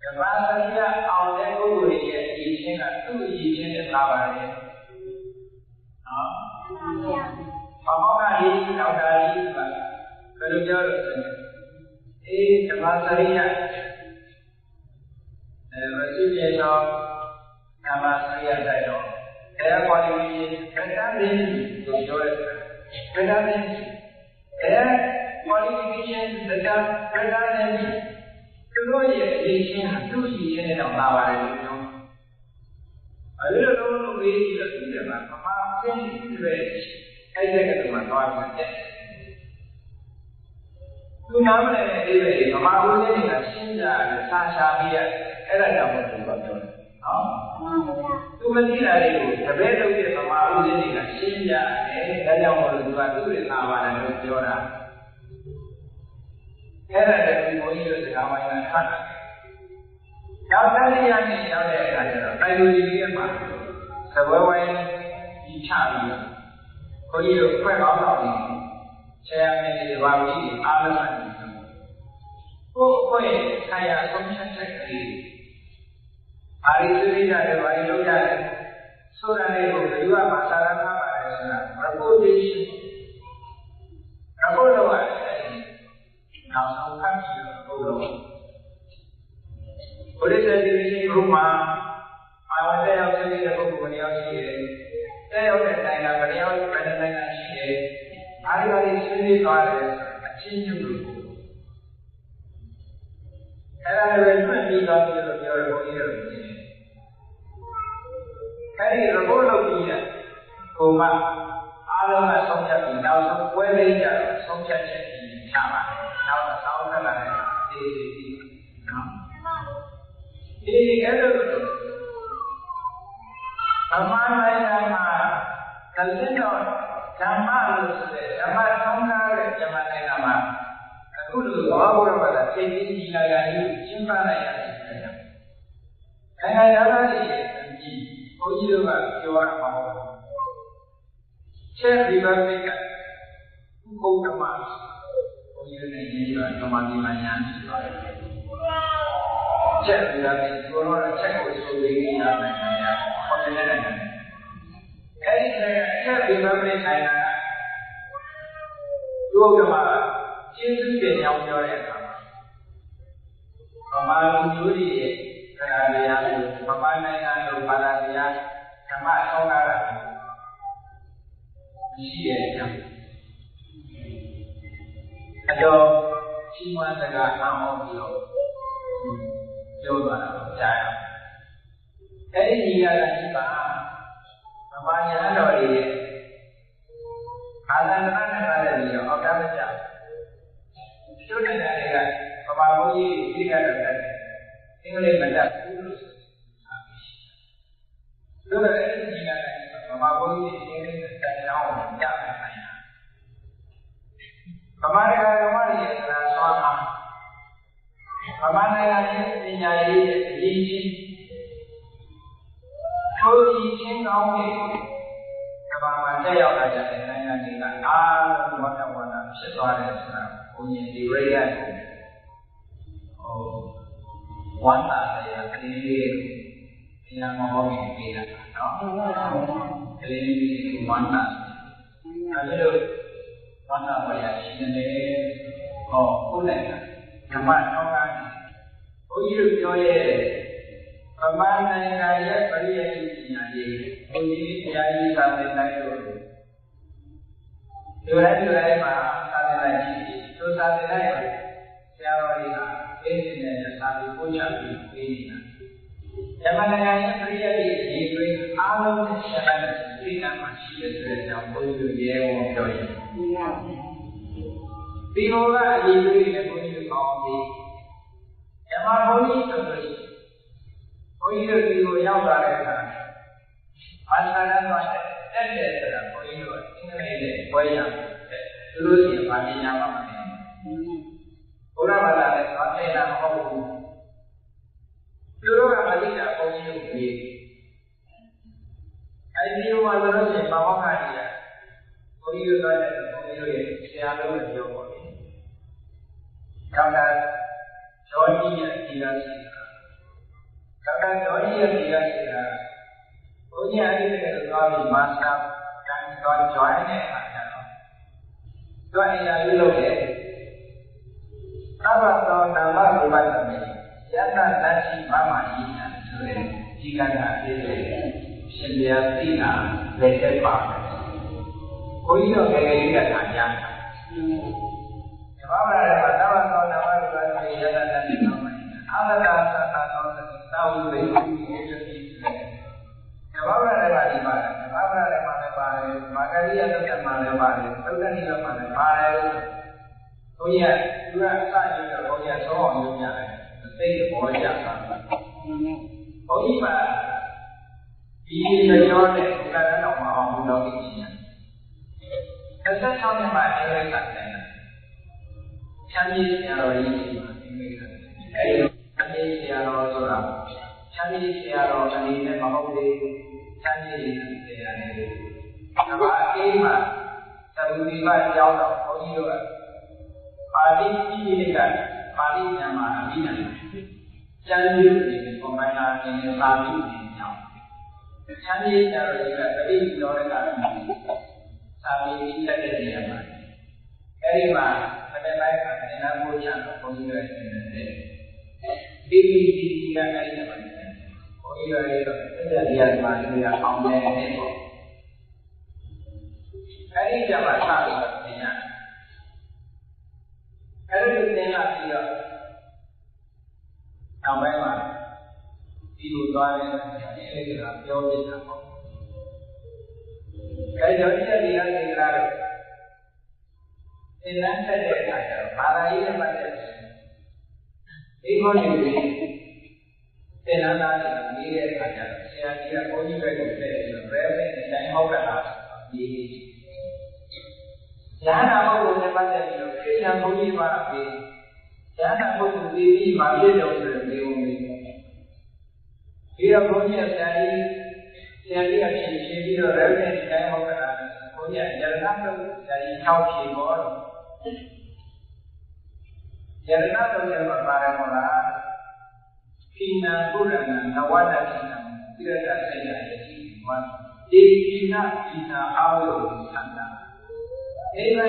A: ကမ္ဘာစရိယအောင်တဲ့ပုဂ္ဂိုလ်ရဲ့အရေးချင်းကသူ့အရေးချင်းနဲ့လာပါတယ်။နော်။ဘာမှမရေးတော့တာကြီးကဘယ်လိုပြောလို့ဆိုရင်ကမ္ဘာစရိယမရှိပြေတော့ကမ္ဘာစရိယတိုက်တော့အဲကွာလီတီဗက်တာမင်ကိုပြောရတယ်။ဗက်တာမင် qualification တရားနဲ့သူတို့ရဲ့အရေးချင်းဟာသူ့ရှိချင်းနဲ့တော့လာပါတယ်လို့ပြောအဲဒီလိုလုပ်ပြီးတော့သူကမှမအသိတွေအဲ့ဒီကတော့သွားပြီးတယ်သူနားမလည်တဲ့အသေးတွေမမဦးစင်းတွေကရှင်းကြတယ်ဆာရှာပြီးရအဲ့ဒါကြောင့်မို့သူကပြောတယ်နော်သူမသိတာတွေကိုတပည့်လုပ်တဲ့မမဦးစင်းတွေကရှင်းကြတယ်ဒါကြောင့်မို့သူကသူ့ရဲ့သာပါတယ်လို့ပြောတာအဲ့ဒါတည်းဒီဘုန်းကြီးတို့စကားဝိုင်းကထွက်လာနောက်တစ်နေ့ရက်နဲ့ရောက်တဲ့အခါကျတော့တိုင်လူကြီးရဲ့မှာသပွဲဝိုင်းဒီချပြီးဘုန်းကြီးတို့ဖွဲ့ကောင်းတော့နေဆရာမင်းတွေဘာလို့အားလုံးမှနေကိုယ်အဖွဲ့ဆိုင်ရာဆုံးဖြတ်ချက်ကလေးအာရိသုရိရတယ်ဘာလို့လုပ်ရတယ်ဆိုတာလေးကိုဘယ်လိုမှစာရထားပါတယ်ဆိုတာ reportation တော့ရတယ်နောက်ဆုံးဖတ်ပြီးတော့ဘုရားဒီနေ့ဘုမှာအာဝတ္တရောက်တဲ့ပုဂ္ဂိုလ်တွေရောက်ရှိတယ်။တဲ့ရောက်တဲ့တိုင်းကဘယ်ရောက်ဘယ်တိုင်းကရှိတယ်။အားရည်ဆွေးနွေးသွားတယ်အချင်းချင်းလို့အဲ့ဒါလည်းမှတ်ပြီးတော့ပြောရဘုန်းကြီးတို့အဲ့ဒီ report လုပ်ပြီးရဟိုမှာအားလုံးကဆုံးဖြတ်ပြီးနောက်ဆုံးပွဲလေးကြတော့ဆုံးဖြတ်ချက်ကြီးချပါတယ်။နောက်တော့စောင်းထလာတယ်ဒီနော်ဒီအဲ့လိုဓမ္မနိုင်ငံမှာကလင်းတော်ဓမ္မလို့ဆိုတဲ့ဓမ္မထုံးကားတဲ့ဓမ္မနိုင်ငံမှာအခုလိုဘောဘုရားဘာသာသိသိကြီးလာရည်ရှင်းပလိုက်ရတယ်။နိုင်ငံသားတွေရဲ့အကြည့်ဘုန်းကြီးတို့ကပြောရမှာပေါ့။ချက်ဒီဘက်တွေကဘုရားမှာဘုန်းကြီးတို့နဲ့ညီတော်ဓမ္မဒီမညာရှိပါတယ်။ချက်ဒီဘက်ကိုတော့ချက်ကိုဆိုပြီးနေတာနိုင်ငံများဟောတဲ့နိုင်ငံအဲ့ဒီချက်ဒီဘက်နဲ့ဆိုင်တာကတို့ကမှကျေးဇူးတင်ကြောင်းပြောတဲ့အခါမှာဗမာလူမျိုးတွေရဲ့ဆရာတရားတွေဗမာနိုင်ငံလိုဘာသာတရားဓမ္မဆောင်းတာရှိတဲ့အကြောင်းအတော်ရှိမှစကားအောင်ပြီးတော့ပြောသွားတာကိုကြားရအဲ့ဒီညီလာတာကြီးပါဗမာညာတော်တွေရဲ့အာသန္တနာနဲ့ပါတယ်ပြီးတော့အောက်တမကြကျုပ်တဲ့တွေကဗမာဘုန်းကြီးဒီကတော့တတ်တယ်အင်္ဂလိပ်မတတ်ဘူးလို့ဆိုတာရှိတယ်ဒါပေမဲ့အဲ့ဒီညီလာတာကြီးဗမာဘုန်းကြီးအင်္ဂလိပ်နဲ့တတ်ကြအောင်ကြမယ်ဆိုင်ရာဗမာတွေကဓမ္မတွေရဲ့သံဆွမ်းအားဗမာနိုင်ငံရဲ့ပညာရေးရဲ့အရေးကြီးထိုးကြီးချင်းကောင်းတဲ့ကမ္ဘာမှာတက်ရောက်လာကြတဲ့နိုင်ငံတွေကအားလုံးဝတ်တော်ဝါဒဖြစ်သွားတယ်ဆိုတာဘုန်းကြီးဒီရိယတ်ကိုဝမ်းသာတရားကလေးလေးတရားမဟုတ်ရင်ပြေးတာနော်ကလေးလေးဝမ်းသာအဲဒီလိုဝမ်းသာပါရရှိနေတယ်ဟောဟုတ်တယ်ဓမ္မထောင်းကားဘုန်းကြီးတို့ပြောရဲ့ဗမာနိုင်ငံရဲ့ပရိယတ်ပညာရေးဘုန်းကြီးတရားရေးစာသင်တိုင်းတို့ဒီလိုက်မှာစာသင်တိုင်းကြီးသူစာသင်တိုင်းမှာဆရာတော်တွေကအေးနေတဲ့စာပေပို့ချပြီးပေးနေတာဗမာနိုင်ငံရဲ့ပရိယတ်ရေးတွေအားလုံးနဲ့ဆက်တဲ့သိက္ခာမှာရှိတဲ့ဆိုတဲ့အကြောင်းဘုန်းကြီးတို့ရဲဝံပြောရင်ဒီလိုကအရေးတွေနဲ့ဘုန်းကြီးတို့ကောင်းပြီးဓမ္မဘုန်းကြီးဆိုလို့ဘုန်းကြီးတို့ဒီကိုရောက်လာတဲ့အခါအာသာရသွားတဲ့တဲ့ဆိုတာဘုန်းကြီးတို့အင်္ဂလိပ်နဲ့ပွဲရတဲ့သူတို့စီဗာပညာမှမသိဘူးဘုရားဘာသာနဲ့သွားတဲ့တာမဟုတ်ဘူးသူတို့ကအလိတာဘုန်းကြီးတို့ပြီးအဲဒီလိုမှလို့ရှိရင်ဘာမှမရဘူးဘုန်းကြီးတို့သွားတဲ့ဘုန်းကြီးတို့ရဲ့ဆရာတော်တွေပြောပါမယ်ဒေါက်တာဂျော်ဂျီရဲ့ဒီလာရှိတာဒေါက်တာဂျော်ဂျီရဲ့ဒီလာရှိတာဘုန်းကြီးအဲ့ဒီတကယ်သွားပြီးမာစတာကန်တော့ join တဲ့အခါကျတော့သူအရာလေးလုပ်တယ်သဗ္ဗသောဓမ္မဘုရားသမီးယတ္တတရှိမမဤညာဆိုတဲ့ဒီကံကအသေးလေးရှင်ပြသိတာလက်သက်ပါတယ်ဘုန်းကြီးတို့ငယ်ငယ်လေးကထားကြ ဘာဝရမှာသာဝသောနာမရူပတိယတတတိနောမနိအာလတာသတ္တသောသတိသာဝိဝေဟိယတိဘာဝရမှာဒီပါဘာဝရမှာလည်းပါတယ်မာဂရိယတ္တမှာလည်းပါတယ်သုဒ္ဓနိလမှာလည်းပါတယ်ဘုရားသူကအစယူတော့ဘုရားဆောင်းအောင်လုပ်ရတယ်သိတဲ့ဘောကြတာဘုန်းကြီးမှာဒီကြောနဲ့ဘုရားတော်မှာအောင်လို့လုပ်ကြည့်ရတယ်26နှစ်မှာအင်္ဂလိပ်ကတယ်ချမ်းမြေဆရာတော်ကြီးမှာအင်္ဂလိပ်ကအဲဒီချမ်းမြေဆရာတော်ဆိုတာချမ်းမြေဆရာတော်အနေနဲ့မဟုတ်သေးချမ်းမြေဆရာနဲ့ဒါပါအေးမှာသဗ္ဗူတိမကျောင်းတော်ဘုန်းကြီးတို့ကပါဠိပြည်တွေကပါဠိဉာဏ်မှာအပြီးနိုင်ချမ်းမြေအနေနဲ့ပုံမှန်လာနေနေပါဠိဉာဏ်ကြောင့်ချမ်းမြေဆရာတော်ကြီးကတတိတော်ရကသာမီးတက်တဲ့နေရာမှာအဲဒီမှာမနေ့ပိုင်းကသင်္ကန်းပို့ချတော့ဘုန်းကြီးတွေနေတယ် BBC ကအဲဒီမှာဘုန်းကြီးတွေတော့တက်တဲ့နေရာမှာနေရာအောင်နေတယ်ပေါ့အဲဒီကြမှာစပြီးတော့သင်ရအဲဒီသင်လာပြီးတော့နောက်ပိုင်းမှာဒီလိုသွားတယ်အဲဒီကပြောပြတာပေါ့အဲဒီတော့ဒီနေရာတွေကတော့သင်္ကန်းဆက်တဲ့အခါကျတော့ဘာသာရေးနဲ့ပတ်သက်ပြီးဒီလိုနေပြီးသင်္ကန်းသားတွေနေတဲ့အခါကျတော့ဆရာကြီးကဘုန်းကြီးပဲကိုထည့်ပြီးတော့ဘယ်ပဲတိုင်းဟောက်တာဒီဉာဏ်နာပုဂ္ဂိုလ်နဲ့ပတ်သက်ပြီးတော့ခေတ္တဘုန်းကြီးပါပြီးဉာဏ်နာပုဂ္ဂိုလ်ပြီးပြီးမှပြည့်တော်ဆိုတဲ့နေုံလေးဒီတော့ဘုန်းကြီးဆရာကြီးကဖြည့်ပြီးတော့ရယ်နဲ့တိုင်းဟောက်တာဘုန်းကြီးရတနာတော့ဆရာကြီး၆ဖြေပေါ်တော့ယရဏတော်ရမှာပါတယ်မလားခိနာပုရဏနဝဒခိနာပြရတာဆက်ရရဲ့ရှိမှာဒီခိနာခိနာအာဝလောသန္တာအိဗေ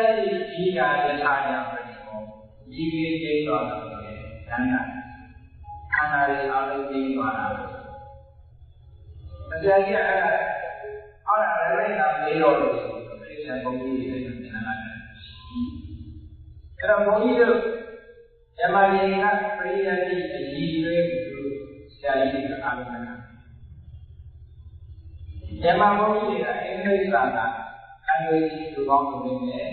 A: ဒီကာယထာယပရိဟောဒီကိသိတော်တော်ရဲ့သန္တာခန္ဓာရဲ့အာလုံးကြီးသွားတာတရားကြီးအဲ့ဒါအော်ရယ်ရတာလေးတော်လို့သိတဲ့ဘုန်းကြီးတွေလည်းသင်လာတယ်အဲ့တော့ဘုန်းကြီးတို့ဓမ္မယင်ကပရိယတိအကြီးတွေဆရာကြီးကအားလုံးကဓမ္မဘုန်းကြီးတွေကအင်္ဂလိပ်စာကအင်္ဂလိပ်လူပေါင်းစုနေနဲ့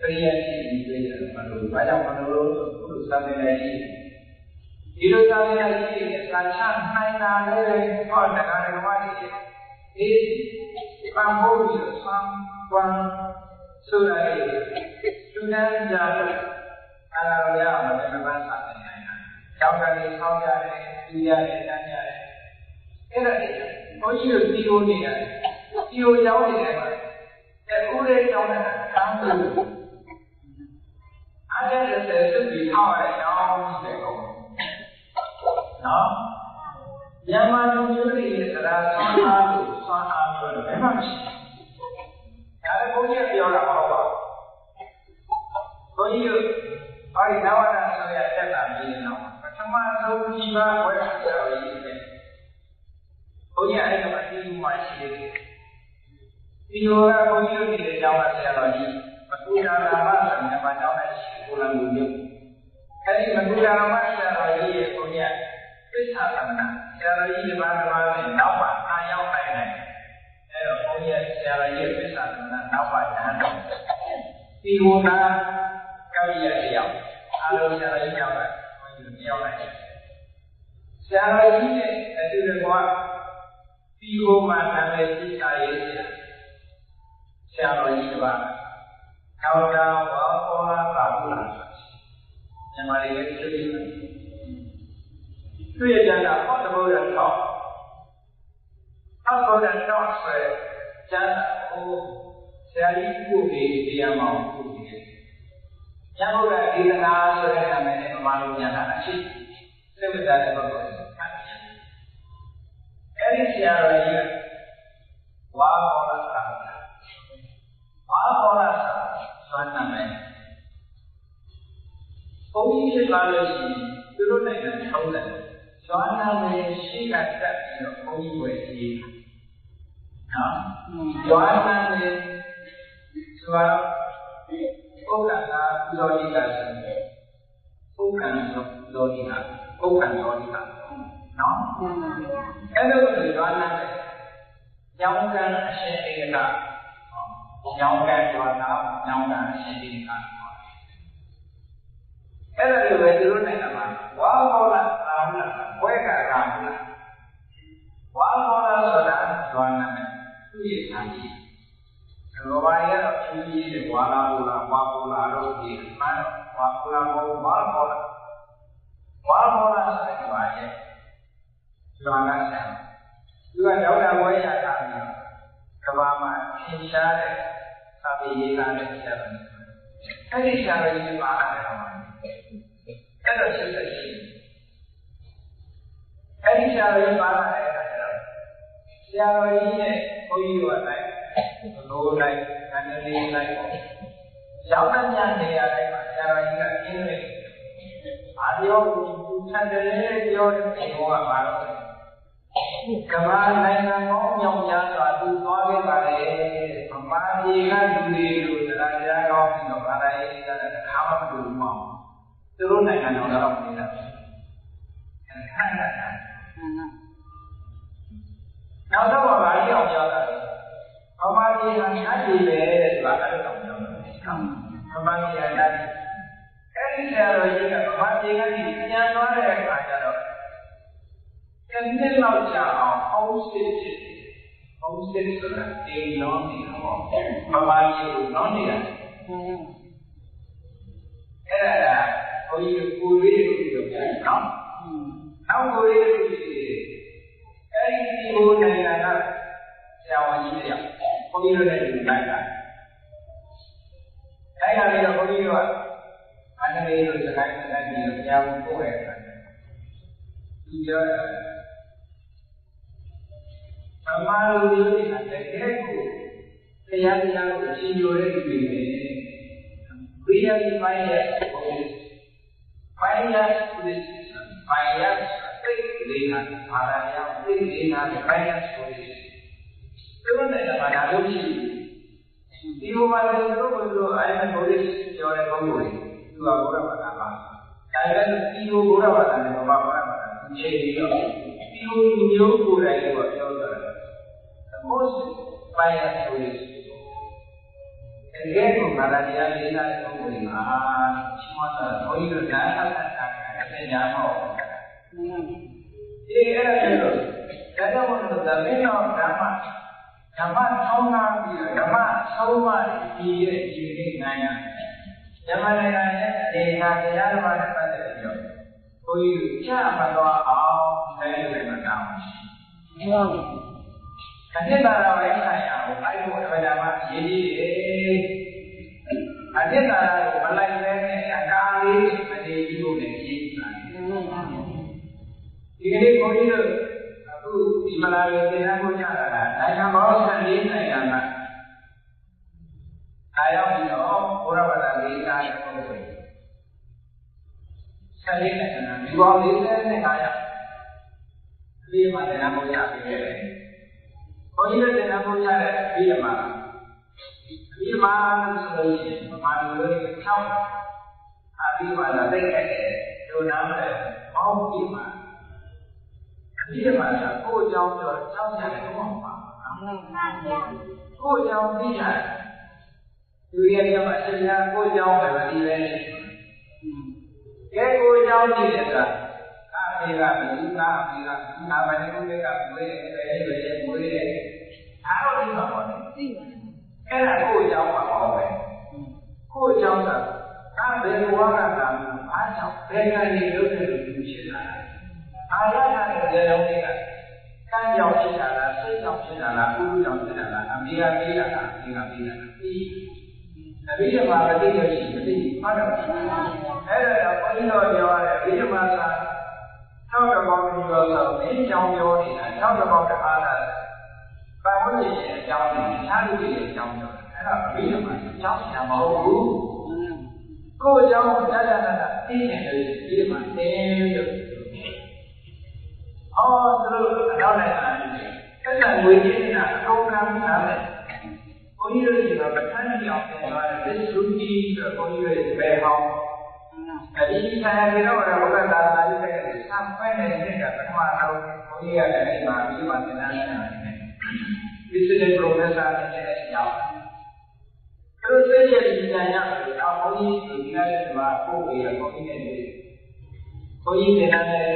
A: ပရိယတိအကြီးတွေလို့မလို့ဘာကြောင့်မလို့ဆိုလို့စာပေနဲ့ဒီလိုစာပေနဲ့ကြီးတဲ့စာချနိုင်တာလည်းဟောတရားတော်မှာဒီပန်းဖို့ပြီးဆံကွန်ဆိုရတဲ့သူနန်းကြတဲ့အာရယမတ္တမစာတဲ့နိုင်ငံကျောင်းကနေဆောင်းရတယ်ပြရတယ်တန်းရတယ်အဲ့ဒါဘုန်းကြီးတို့ဒီလိုနေရတယ်ဒီလိုကျောင်းနေတယ်မှာအခုလေးကျောင်းနဲ့ဆန်းလို့အားရတဲ့သူပြီးထောက်ရတဲ့ကျောင်းတွေကုန်နော်မြန်မာလူမျိုးတွေရဲ့သရာဆွမ်းအားလို့ဆွမ်းအားလို့ဘယ်မှမရှိဘူးဒါလည်းဘုန်းကြီးပြောတာမဟုတ်ပါဘူးဘုန်းကြီးတို့ဘာဒီနဝဒဆိုရတက်တာပြီးတော့ပထမဆုံးဒီပါဝဲဆရာကြီးပဲဘုန်းကြီးအဲ့ဒါမှဒီလိုမှရှိတယ်ဒီလိုကဘုန်းကြီးတို့ဒီကျောင်းကဆရာတော်ကြီးမကူရာလာမဆိုမြန်မာကျောင်းနဲ့ရှိကိုလံလူမျိုးအဲ့ဒီမကူရာမဆရာတော်ကြီးရဲ့ဘုန်းကြီးသစ္စာသမဏဆရာတော်ကြီးဒီပါနဲ့နောက်ပါအာရောက်နိုင်တယ်အဲ့တော့ဘုန်းကြီးဆရာတော်ကြီးသစ္စာသမဏနောက်ပါညာတော့ဒီလိုကကောင်းရတဲ့ရောက်အားလုံးဆရာကြီးရောက်လာဘုန်းကြီးတယောက်လိုက်ဆရာကြီးနဲ့အတူတူကဒီဟိုမှာနာမည်ကြီးတာရေးဆရာတော်ကြီးကပါထောက်တာဝါပေါ်လာပါဘူးလားမြန်မာလေးလည်းတွေ့ရတယ်တွေ့ရကြတာဟောတဘောရတော့ဟောတော်တဲ့တော့ဆိုကျမ်းဟိုဆရာကြီးကိုဒီတရားမောင်ကိုဒီကျမ်းဟုတ်တဲ့ဒေသနာဆိုတဲ့နာမည်နဲ့ပမာလို့ညာတာအရှိစိတ်ဝင်စားတဲ့ပုဂ္ဂိုလ်တွေအဲ့ဒီဆရာတော်ကြီးဝါပေါ်လာတာဝါပေါ်လာဆွမ်းနာမယ်ဘုန်းကြီးဖြစ်သွားလို့ရှိရင်သူတို့နိုင်ငံထုံးတယ်ဆွမ်းနာမယ်ရှိကတက်ပြီးတော့ဘုန်းကြီးဝယ်ကြီးနော်ဆွမ်းနာမယ်ဆိုတော့ဘု ဥက္ကဋ္ဌဇောတိကဆိုတယ်ဥက္ကဋ္ဌဇောတိကဥက္ကဋ္ဌဇောတိကနော်အဲ့လိုဆိုတော့နားတယ်ညောင်းကန်အရှင်ဧကညောင်းကန်ကျွာနာညောင်းကန်အရှင်ဧကအဲ့ဒါလိုပဲသူတို့နိုင်ငံမှာဝါဟောလာရာဟုလာဘွဲကရာဟုလာဝါဟောလာဆိုတာကျွာနာနဲ့သူ့ရဲ့ဌာနကြီးလောဘရတော့သူကြီးတဲ့ဝါလာဟောလာဝါဟောလာတော့ဒီမှန်ဝါဟောလာဘောဝါဟောလာဝါဟောလာဆိုတဲ့ဘာရဲ့ကျွာနာဆံသူကရောက်တာဝဲရတာပြီးကဘာမှာသင်ရှားတဲ့သာပေရေးလာတဲ့ဆရာတော်အဲ့ဒီဆရာတော်ကြီးပါလာတယ်အဲ့တော့ရှိတဲ့ရှိအဲ့ဒီဆရာတော်ကြီးပါလာတဲ့အခါကျတော့ဆရာတော်ကြီးနဲ့ဘုန်းကြီးတို့ကလိုက်ဘိုးလိုက်ကန္တလေးလိုက်ပေါ့ရောက်တဲ့ညနေရာတိုင်းမှာဆရာတော်ကြီးကအင်းလေးအာပြောသူဆန္ဒလေးပြောတဲ့ဘုရားကပါတော့ကမ္ဘာနိုင်ငံပေါင်းမြောက်များစွာသူသွားခဲ့ပါလေဗမာပြည်ကလူတွေလို့တရားကြားကောင်းပြီးတော့ဘာသာရေးတဲ့ခါမှမတူဘူးပေါ့သူတို့နိုင်ငံတော်တော့နေတာခန့်တာနောက်တော့ဗမာပြည်အောင်ပြောတာဗမာပြည်ကညတ်ပြည်ပဲတဲ့သူကအဲ့လိုတောင်းပြောတယ်ဗမာပြည်ကညတ်ပြည်အဲ့ဒီဆရာတော်ကြီးကဗမာပြည်ကနေပြန်သွားတဲ့အခါကျတော့တနေ့လောက်ကြာအောင်အောင်စစ်ဖြစ်အောင်စစ်ဆိုတာအိမ်လောင်းနေတာပေါ့မမကြီးကိုလောင်းနေတာအဲ့ဒါဘုန်းကြီးကိုလေးကိုပြောပြတယ်နော်နောက်ကိုလေးကိုကြည့်အဲ့ဒီကိုနိုင်ငံကဆရာဝန်ကြီးတွေဘုန်းကြီးတို့လည်းဒီလိုက်တာအဲ့ဒါလေးတော့ဘုန်းကြီးတို့ကအနည်းလို့စကိုင်းစကိုင်းပြီးတော့ဆရာဝန်ပို့ရတယ်ဒီပြောဗမာလူမျိုးတွေကတကယ်ကိုတရားတရားကိုရှင်းပြတဲ့လူတွေနဲ့ဘိယာဒီမိုင်းရဲ့ပိုင်းရဆိုတဲ့ပိုင်းရသိလေးနာဘာသာတရားသိလေးနာပိုင်းရဆိုတဲ့ဒီလိုနဲ့ဘာသာလို့ရှိဒီဘဝမှာတို့ဘုရားအဲ့ဒါဘုရားပြောတဲ့ပုဂ္ဂိုလ်တွေသူကဘုရားဘာသာပါဒါလည်းဒီဘုရားဘာသာနဲ့ဘာသာဘာသာဒီချိန်ပြီးတော့ဒီလိုမျိုးကိုယ်တိုင်ကပြောတာmost bias choice အဲ့ဒီမှာလည်းတရားလေးလာတဲ့ပုံစံမှာရှင်းမတာဘုန်းကြီးတို့ဓာတ်အပ်တာတဲ့ညာမောဒီအဲ့ဒါလို့ဒါကြောင့်မို့လို့ဒါမင်းတော်ဓမ္မဆောင်းလာပြီးဓမ္မဆုံးမဒီရဲ့ဒီနေ့နိုင်ရဓမ္မနိုင်ငံရဲ့ဒေနာတရားဓမ္မနဲ့ပတ်သက်ပြီးတော့ဘုန်းကြီးတို့ကြားမတော်အောင်လည်းလည်းမတောင်းဘူးဟုတ်အတ္တရာဝိဆိုင်ရာကိုအဲ့လိုအမှန်တမ်းရေးကြည့်တယ်အတ္တရာကိုမလိုက်ပဲနဲ့အကာလေးမနေပြီးလို့လည်းရေးကြည့်တာဒီကနေ့ဘုန်းကြီးတို့အခုဒီမလာရေသင်္ကန်းကိုကြားတာနိုင်ငံပေါင်း14နိုင်ငံကအားရောက်ပြီးတော့ဘုရားဘာသာလေးကားတဲ့ပုဂ္ဂိုလ်14နိုင်ငံဒီပေါင်း45ရောက်ဒီမှာလည်းဘုရားပြည့်တယ်ဘုန်းကြီးတို့တင်ဖို့ရတဲ့ပြီးမှာဆိုလို့ရှိရင်ဗမာလူတွေ၆အပြီးမှာလည်းသိခဲ့တယ်ဒုနာမလည်းပေါင်းပြီးမှာဆိုကိုယ်ကြောင့်တော့ကြောက်ရတယ်တော့ပါကိုယ်ကြောင့်သိရတယ်လူတွေကအရှင်များကိုယ်ကြောင့်ပဲမသိပဲကဲကိုယ်ကြောင့်သိတယ်ဆိုတာအမေကဘူးသားအမေကအာမဏိကုမေကမွေးတယ်ပဲမွေးတယ်အားတော့ဒီမှာပေါ့သိတယ်အဲ့ဒါကိုယ်ကြောင့်ပါပေါ့ပဲကိုယ်ကြောင့်ဆိုတာဘယ်ဘဝကသာအားကြောင့်ဘယ်ကနေလုပ်တဲ့လူဖြစ်လာအာရတာတဲ့ကြောင့်တွေကကံကြောင့်ဖြစ်တာလားစိတ်ကြောင့်ဖြစ်တာလားဥပ္ပကြောင့်ဖြစ်တာလားအမေကပေးတာလားအမေကပေးတာလားပြီးအဘိဓမ္မာမသိလို့ရှိရင်မသိဘူးဟုတ်တယ်အဲ့ဒါဘုန်းကြီးတို့ပြောရတယ်အဘိဓမ္မာက၆တဘောင်းပြီးတော့ဆိုမင်းကြောင့်ပြောနေတာ၆တဘောင်းတအားလားပတ်ဝန်းကျင်ရဲ့အကြောင်းနဲ့အခြားလူတွေရဲ့အကြောင်းပြောတာအဲ့ဒါအဘိဓမ္မာအကြောင်းညာမဟုတ်ဘူးကိုယ်အကြောင်းကိုကြားတာသိနေတယ်အဘိဓမ္မာတင်းလို့အော်သူတို့အနောက်နိုင်ငံတွေအဲ့ဒါငွေကြေးနေတာအကုန်ကမ်းထားတယ်ဘုန်းကြီးတို့ကပဋ္ဌာန်းကြီးအောင်ပြန်သွားတယ်ဒီလူကြီးဆိုဘုန်း ဒီဆိုင်ရတော့ဘုရားသာသနာ့ရဲ့စံပိုင်နေတဲ့ကပထမတော့ဘုရားရဲ့အိမ်မှာပြီးမှသင်္นานနေတာဒီစတဲ့ professor နဲ့ရောက်သူစိတ်ရဲ့ဉာဏ်ရတယ်တော့ဘုန်းကြီးဒီကနေ့မှာပို့ပြီးတော့ဘုန်းကြီးနဲ့ဘုန်းကြီးသင်္นานနဲ့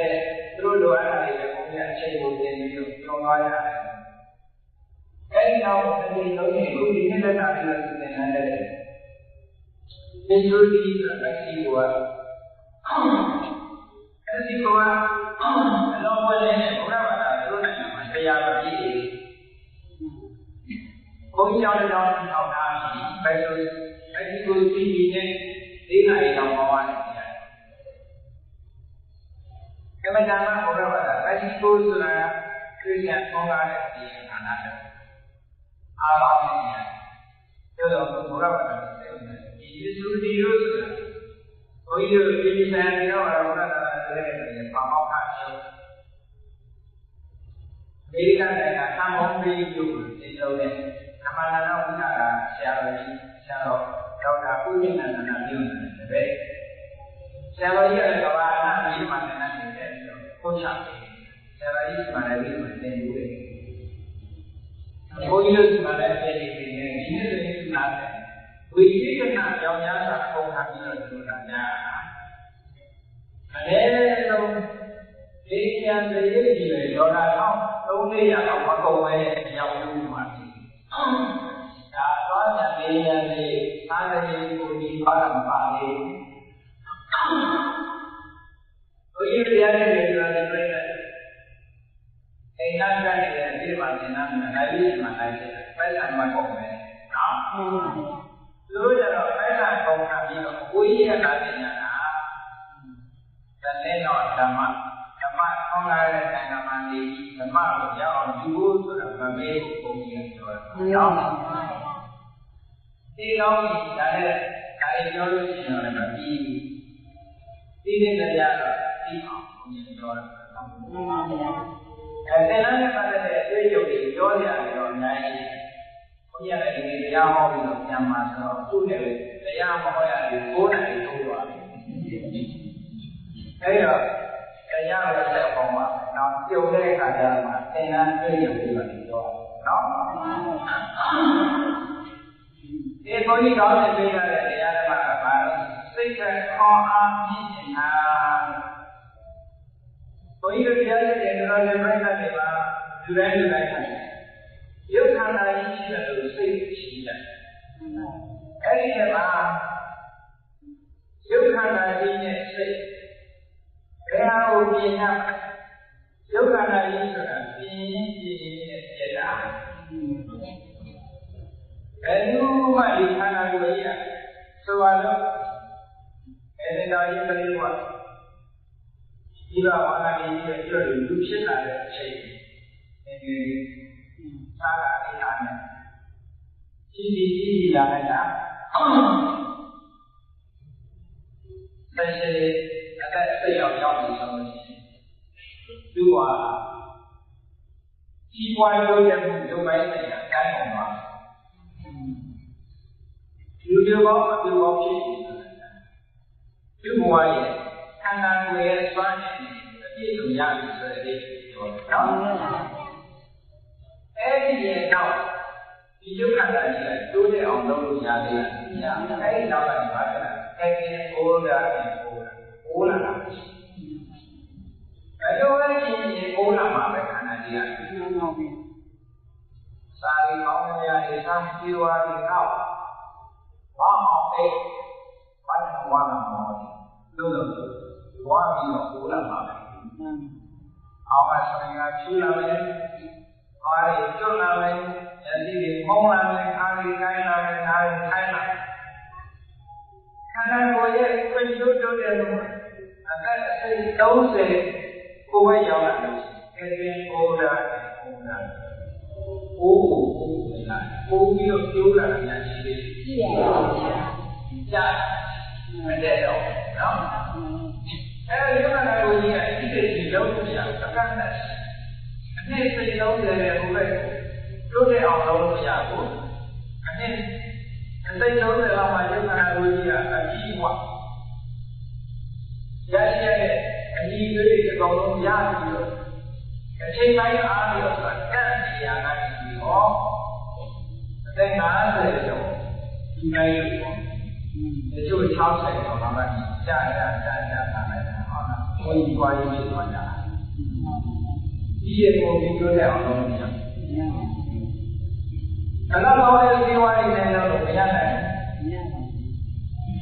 A: သူတို့လိုအပ်တာတွေဘုန်းကြီးအချိန်ကိုသင်ပြီးတော့ပြောသွားရတယ်အဲဒီတော့ဒီလိုမျိုးခုဒီနေ့လက်တာပြီးတော့သင်္นานတဲ့ဒီလိုဒီလက်ရှိအဲဒီကအလုံးဝနဲ့ဘုရားဘာသာသူတို့နိုင်ငံမှာတရားတော်ကြီးတွေဘုန်းကြီးကျောင်းတော်ထောင်ထားပြီးဘယ်လိုအဲဒီကိုသိပြီးနဲ့ဒီနိုင်တော်မှာပါတယ်ကမ္မဋ္ဌာန်းမှာဘုရားဘာသာအဲဒီကိုဆိုတာခရစ်ယာန်ဘုရားရဲ့ဒီဌာနတယ်အားလုံးနဲ့ပြောတော့ဘုရားဘာသာဒီယေရှုဒီလိုဆိုတာဘုန်းကြီးတို့ဒီဆိုင်ရောဘုရားသာသနာ့ရဲ့ပါမောက္ခရှုဒီကနေ့ကသံဃောပြီးပြုဒီလိုနဲ့ဓမ္မနာဝိနာကဆရာတော်ကြီးဆရာတော်ဒေါက်တာဥဒိနန္ဒနာပြုနေတယ်ပဲဆရာတော်ကြီးရဲ့ကဘာနာပြီးမှလည်းနေတယ်ပြီးတော့ပို့ချတယ်ဆရာတော်ကြီးကလည်းပြီးမှသင်ယူတယ်ဘုန်းကြီးတို့ကလည်းပြည်နေတယ်ဒီနေ့ဆိုရင်နားတယ်ဝိသေကနာကြောင့်များစွာပုံထားပြီးတော့သူတာများအဲလုံးဒီကျန်တဲ့ရည်ကြီးတွေဒေါ်လာ300လောက်မကုန်ပဲရောက်လို့မှာဒါတော့ညာလေးညာလေးအားရည်ကိုဒီပါရမပါလေဘုရားတရားနဲ့ပြောတယ်ပြည့်တယ်အိမ်နာကနေဒီမှာသင်္นานမှာနိုင်ပြီးမှနိုင်တယ်ပဲဆံမှာကုန်ပဲနော်သူတို့ကျတော့ပဲဆံကုန်တာပြီးတော့ကိုကြီးရတာတင်ညာတနေ့တော့ဓမ္မထောင်းလာတဲ့နိုင်ငံမှာနေဓမ္မကိုရအောင်ယူဖို့ဆိုတာမမေးဘူးပုံကြီးပြောတယ်။ဟုတ်ပါဘူး။ဒီကောင်းကြီးဒါနဲ့ဒါလေးပြောလို့ရှိရင်လည်းမပြီးဘူး။ဒီနေ့တရားတော့ပြီးအောင်ပုံကြီးပြောတယ်။ဟုတ်ပါဘူး။သင်္นานနဲ့ပတ်သက်တဲ့အတွေ့အကြုံတွေပြောကြရတယ်တော့အများကြီး။ဘုရားလည်းဒီနေ့တရားဟောပြီးတော့ပြန်มาဆိုတော့သူ့နဲ့တရားမဟောရဘူး9နာရီထိုးသွားပြီ။အဲဒီတော့တရားရတဲ့ပုံမှာတော့ပြုံးတဲ့အခါကျမှသင်္นานတွေ့ရပြီးတော့ပြောနော်ဒီဘုန်းကြီးတော်နဲ့တွေ့ရတဲ့တရားဓမ္မကဘာလို့စိတ်ကခေါ်အားပြည့်နေတာဘုန်းကြီးတို့တရားရတဲ့တော်လည်းပြိဿတွေပါလူတိုင်းတိုင်းရုပ်ခန္ဓာကြီးရှိတယ်လို့စိတ်ရှိတယ်အဲ့ဒီမှာရုပ်ခန္ဓာကြီးနဲ့စိတ်ဘယ်ဟာကိုမြင်ရရုပ်ခန္ဓာကြီးဆိုတာပြင်းနဲ့ပြည့်တာဘယ်လိုမှဒီခန္ဓာကိုယ်ကြီးဆိုတော့အဲဒီတော့ဒီပရိဝါဒီကဝါနာကြီးရဲ့ကျွတ်လူဖြစ်လာတဲ့အချိန်ဒီသာဂအလေးအားနဲ့ကြီးလာလိုက်တာဆက်ရှိအသက်စိတ်ရောက်နေဆိုလို့သူကကြီးပွားလို့ရမှုရုပ်ပိုင်းဆိုင်ရာအတိုင်းပုံပါလူမျိုးပေါင်းအပြုပေါင်းဖြစ်နေတယ်သူ့ဘဝရဲ့ခန္ဓာကိုယ်ရဲ့စွမ်းရည်အပြည့်စုံရပြီဆိုတဲ့ပြောတာနော်အဲ့ဒီရဲ့တော့ဒီယုတ်ခန္ဓာကြီးကတိုးတဲ့အောင်လုပ်လို့ရသေးတယ်။ညာအဲ့ဒီနောက်ကဒီပါကအဲ့ဒီအိုးလာတာဘယ်လိုလဲဒီအိုးလာမှာပဲခန္ဓာကြီးကစာရီကောင်းနေရတယ်စာပြေဝါရီတော့ဘာအောင်အဲ့ဘာနဲ့ဝါလာမှာလို့ဝါပြီးတော့အိုးလာမှာပဲအောင်မဆိုင်ကချူလာမယ်အားရကျွတ်လာမယ်ယတိတွေမုံလာမယ်အားရကိုင်းလာမယ်အားရထိုင်းလာခန္ဓာကိုယ်ရဲ့ခွင့်ပြုတိုးတဲ့လို့အသက်အစိတ်30ကိုယ်ပဲရောက်လာလို့အဲဒီအိုးလာအိုးလာအိုးကိုလာပိုးပြီးတော့ကျိုးလာတာများရှိသေးတယ်ကြည့်ရပါဗျာကြားမတဲ့တော့နော်အဲဒီခန္ဓာကိုယ်ကြီးကဒီစိတ်လုံးလို့ရအကန့်နဲ့အနည်းစိတ်လုံးတယ်ဟိုလိုက်တိုးတဲ့အောင်လုပ်လို့ရဘူးအနည်းစိတ်လုံးတယ်လောက်မှယုံနာကိုကြီးကအကြီးဝ အညီတွေအကောင်လုံးရပြီးတော့အချိန်တိုင်းအားပြီးတော့ကန့်နေရတာဒီဟောအသက်50ကျော်ဒီတိုင်းလို့ပေါ့တချို့60ကျော်လာမှကြာထားလိုက်တာဟုတ်လားဘုန်းကြီးပွားရေးဖြစ်သွားတာဒီရေကိုပြီးပြောတဲ့အောင်လုပ်ရအလားတော်ရဲ့ဒီဝါရီနဲ့တော့မရနိုင်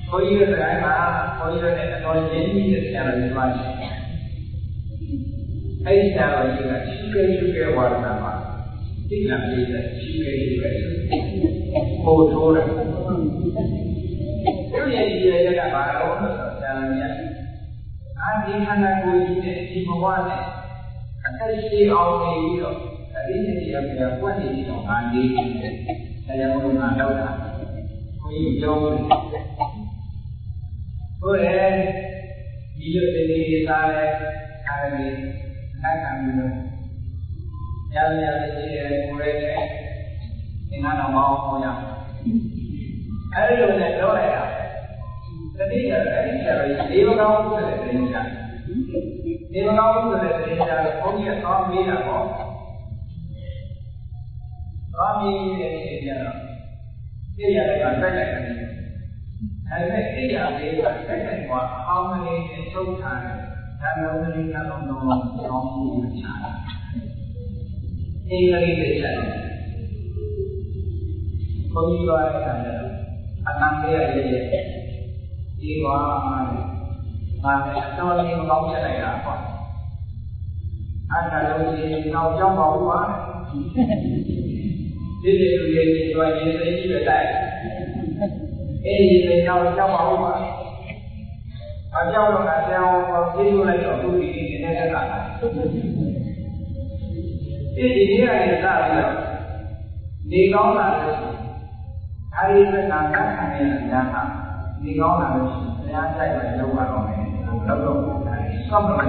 A: ဘုန်းကြီးရဲ့တိုင်းမှာဘုန်းကြီးရဲ့အတော်ရင်းကြီးတဲ့ဆရာတော်ကြီးပါရှိအဲ့ဒီဆရာတော်ကြီးကရှိခဲ့ဝါဒနာမှာသိလာပြီးတဲ့ရှိခဲ့ဟိုထိုးတယ်သူရဲ့ဒီရဲ့ကဘာလို့လဲဆိုတော့ဆရာတော်ကြီးအာဒီခန္ဓာကိုယ်ကြီးနဲ့ဒီဘဝနဲ့အသက်ရှိအောင်နေပြီးတော့ဒီနေ့ဒီအပြင်ပွက်နေတော့ငါနေတယ်။ဒါကြောင့်ဘုရားတော့တာ။ဘုရားကြောင်းတယ်။ဟုတ်တယ်။ဒီလိုတည်းလေးသားလဲအားရည်နိုင်ခံပြီးတော့ရရလေးရဲ့ကိုယ်ရဲ့သင်္ကန်းတော်မောင်းအောင်ရ။အဲဒီလိုနဲ့ပြောလိုက်တာ။တတိယအဲဒီဆရာကြီးဒေဝကောင်းဆိုတဲ့တင်ကြ။ဒေဝကောင်းဆိုတဲ့တင်ကြကိုဘုန်းကြီးကသွားမေးတာပေါ့။ဘာမင်းရဲ့နေကြတော့သိရတယ်ကတိုက်လိုက်တယ်။ဒါပေမဲ့သိရလေးကတိုက်လိုက်တော့အောင်းမလေးနဲ့ချုပ်ထားတယ်။ဒါမျိုးလေးကတော့တော့ကောင်းမှုမချတာ။အေးလေးတွေချက်တယ်။ဘုန်းကြီးပြောတဲ့အခါကျတော့အတန်လေးရဲ့ဒီကွာငါလည်းအတော်လေးမကောင်းချက်လိုက်တာပေါ့။အဲ့ဒါလို့ဒီနောက်ကြောင်းပါဘူးပါဒီလိုလူတွေကျွမ်းရည်သိကြီးပဲတိုက်အေးဒီနောက်ကြောက်ပါဦးပါအကြောက်တော့အကြောင်းကိုသိလို့လိုက်တော့သူဒီနေတဲ့ကတာဒီနေ့ကနေစပြီးတော့ဒီကောင်းလာလို့အဲဒီကနာခံနေတဲ့ဉာဏ်ဟာဒီကောင်းလာလို့တရားဆိုင်ပဲလောက်ပါတော့မယ်လောက်တော့ဆောက်လို့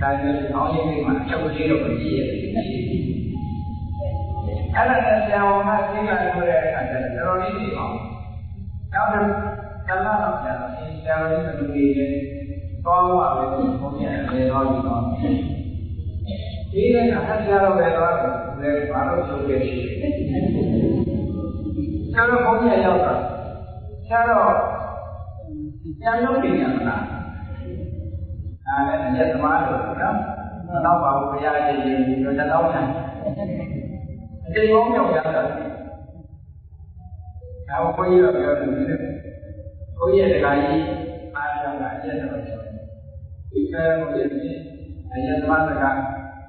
A: ဒါနဲ့အောင်းရင်းလေးမှာအချုပ်လေးတော့မကြည့်ရတယ်အဲ့ဒါနဲ့ဆရာဝန်ကသိလာလို့တဲ့အခါကျတော့တော်တော်လေးသိအောင်နောက်တော့ကလာတော့ဆရာတော်ကြီးဘယ်လိုကြီးလဲတောင်းပါပဲဘုရားလေတော်ကြီးတော့ဒီနေ့ကဆရာတော်ပဲတော့လေဘာလို့ချုပ်ခဲ့ရှိဆရာတော်ဘုရားရောက်တာဆရာတော်ပြန်လို့ပြင်ရမလားအဲ့ဒါရက်သမားတို့နော်နောက်ပါဘုရားရှင်ကြီးတို့တောင်းတယ်အတိတ်ကောင်းမြောက်ရတာဒါကိုခွင့်ရပြောတယ်လေကိုယ့်ရဲ့တခါကြီးအားရတာရက်တော့ဒီကဲကိုယ့်ရဲ့အယသမသက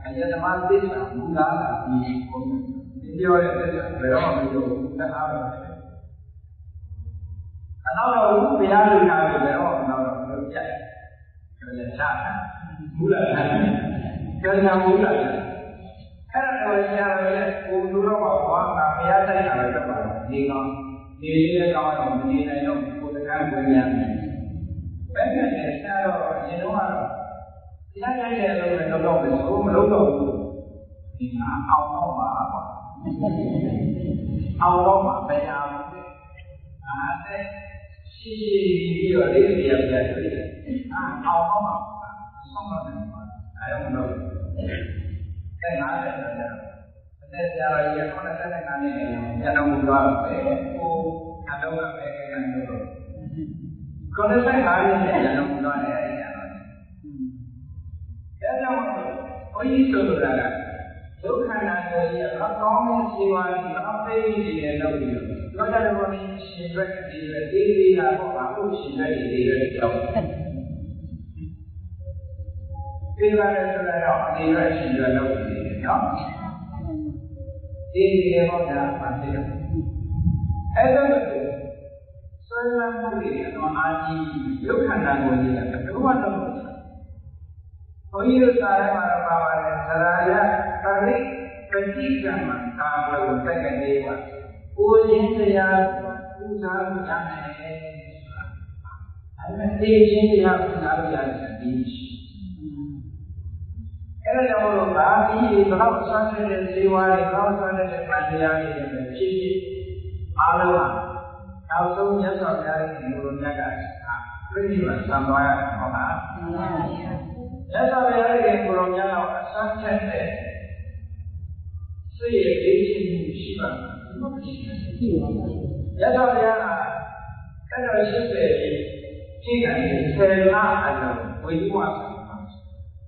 A: အယသမသစ္စာမူလာတာဒီကိုပြောတဲ့သစ္စာဘယ်တော့မှမပြောဘူးတအားပဲအနောက်တော့ဘုရားလူနာတွေဘယ်တော့မှတော့မပြတ်ပြောရချတာမူလာတာပြောရမူလာတာအဲ့ဒါတော့ဆရာရဲ့ကိုလူတော်ကဘာမှမရတဲ့အခါတော့ပါဒီကောင်ဒီလေးကောင်းတော့မနေနိုင်တော့ကိုယ်တကားဝင်ရမယ်ဘယ်နဲ့လဲဆရာတော်ရင်တော့တရားရိုက်တယ်လို့လည်းတော့ပဲဆိုမလုပ်တော့ဘူးဒီမှာအောင်တော့မှာပေါ့အောင်တော့မှာပဲအောင်အားတဲ့ရှိပြီးတော့လေးတွေပြတ်တွေ့တယ်အောင်တော့မှာဆုံးတော့တယ်ပေါ့အဲဒါမလို့တဲ့90ကျတော့အသက်ဆရာကြီးက95နှစ်နဲ့ညတော်မူသွားတော့ပဲကိုအတော့ကပဲကနေတော့95နှစ်နဲ့ညတော်မူသွားတယ်အဲ့ဒါတော့အဲကြောင့်ဘုန်းကြီးဆိုလိုတာကဒုက္ခနာကိုကြီးကကောင်းတဲ့ခြေဝါးကြီးအသိနေတယ်လို့ပြောတော့တယ်ဘောင်းရှင်ဘက်ဒီလေဒီလာပေါ့ဘာလို့ရှင်တဲ့ဒီလေကြောက်ဒီပါလေဆိုတော့ဒီရရှိရလို့ဒီနော်ဒီဒီဟောတာပါတိတယ်အဲ့ဒါဆွေးနွေးမှုတွေတော့အာကြီးဒုက္ခနာကိုကြီးကဘယ်တော့မှတော့ဘုန်းကြီးတို့စာထဲမှာပါပါတယ်သရာယပရိပတိကမ္မကာလို့တက်ကနေပါကိုရင်းတရားပူဇော်မှုရမယ်အဲ့ဒါသိချင်းတရားပူဇော်မှုရတယ်ဒီအဲ့ဒါကြောင့်လို့ငါပြီးဘယ်တော့ဆွမ်းတဲ့ဇေဝါတွေဘယ်တော့ဆွမ်းတဲ့ပန်းတရားတွေဖြစ်ဖြစ်အားလုံးဟာနောက်ဆုံးမြတ်စွာဘုရားရဲ့လူတော်မြတ်က ဒီမှာသံသွားရဟုတ်လားရသော်လည်းကိုရောများတော့အစမ်းချက်တဲ့စိတ်ရဲ့အေးချမ်းမှုရှိပါမရှိဘူးရသော်လည်းအဲ့တော့80ကြီးက10လအလုံးဝိသုဝဆံ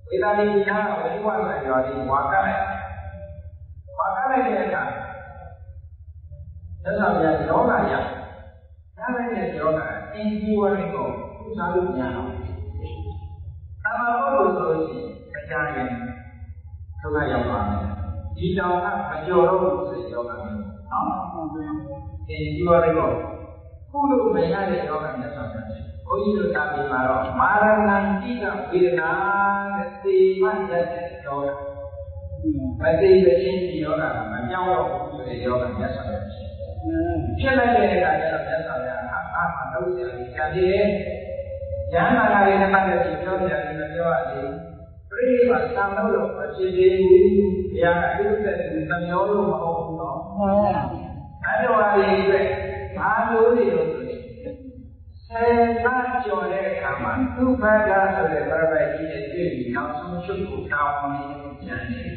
A: ဝေဒနာကြီးကဝိသုဝဆံရောဒီဝါကလိုက်တဲ့အခါသက်သာပြရောဂါရနာမည်နဲ့ရောဂါအင်းကြီးဝရင်းကိုကုသလို့ညာအောင်သာမန်ပုဂ္ဂိုလ်ဆိုရင်အကြမ်းရင်ဒုက္ခရောက်ပါမယ်ဒီတောင်ကမကြော်တော့ဘူးဆိုရောဂါမျိုးနော်အင်းကြီးဝရင်းကိုကုလို့မရတဲ့ရောဂါနဲ့ဆက်တယ်ဘုန်းကြီးတို့သာပြီးမှာတော့မာရဏံတိကဝေဒနာတဲ့သေမှရတဲ့ရောဂါမသိတဲ့ချင်းဒီယောဂကမပြောင်းတော့ဘူးဆိုတဲ့ယောဂမြတ်စွာဘုရားဖြစ်လိုက်တဲ့အခါကျတော့မြတ်စွာဘုရားအာမလုပ်ရည်ကြပြည့်ဉာဏ်နာရီနဲ့မှတ်တဲ့ပြောပြတယ်မပြောရသေးဘူးပြိဋိဘသံလို့အဖြစ်သေးဘူးဘုရားအတုသက်သူသမျောလို့မဟုတ်ဘူးနော်အဲ့တော့အရေးအတွက်ဘာလို့လဲလို့ဆိုရင်ဆယ်လကျော်တဲ့အခါမှာသူ့ဘက်ကဆိုတဲ့ပြပကြီးနဲ့တွေ့ပြီးနောက်ဆုံးချုပ်ကိုတောင်းနေကြတယ်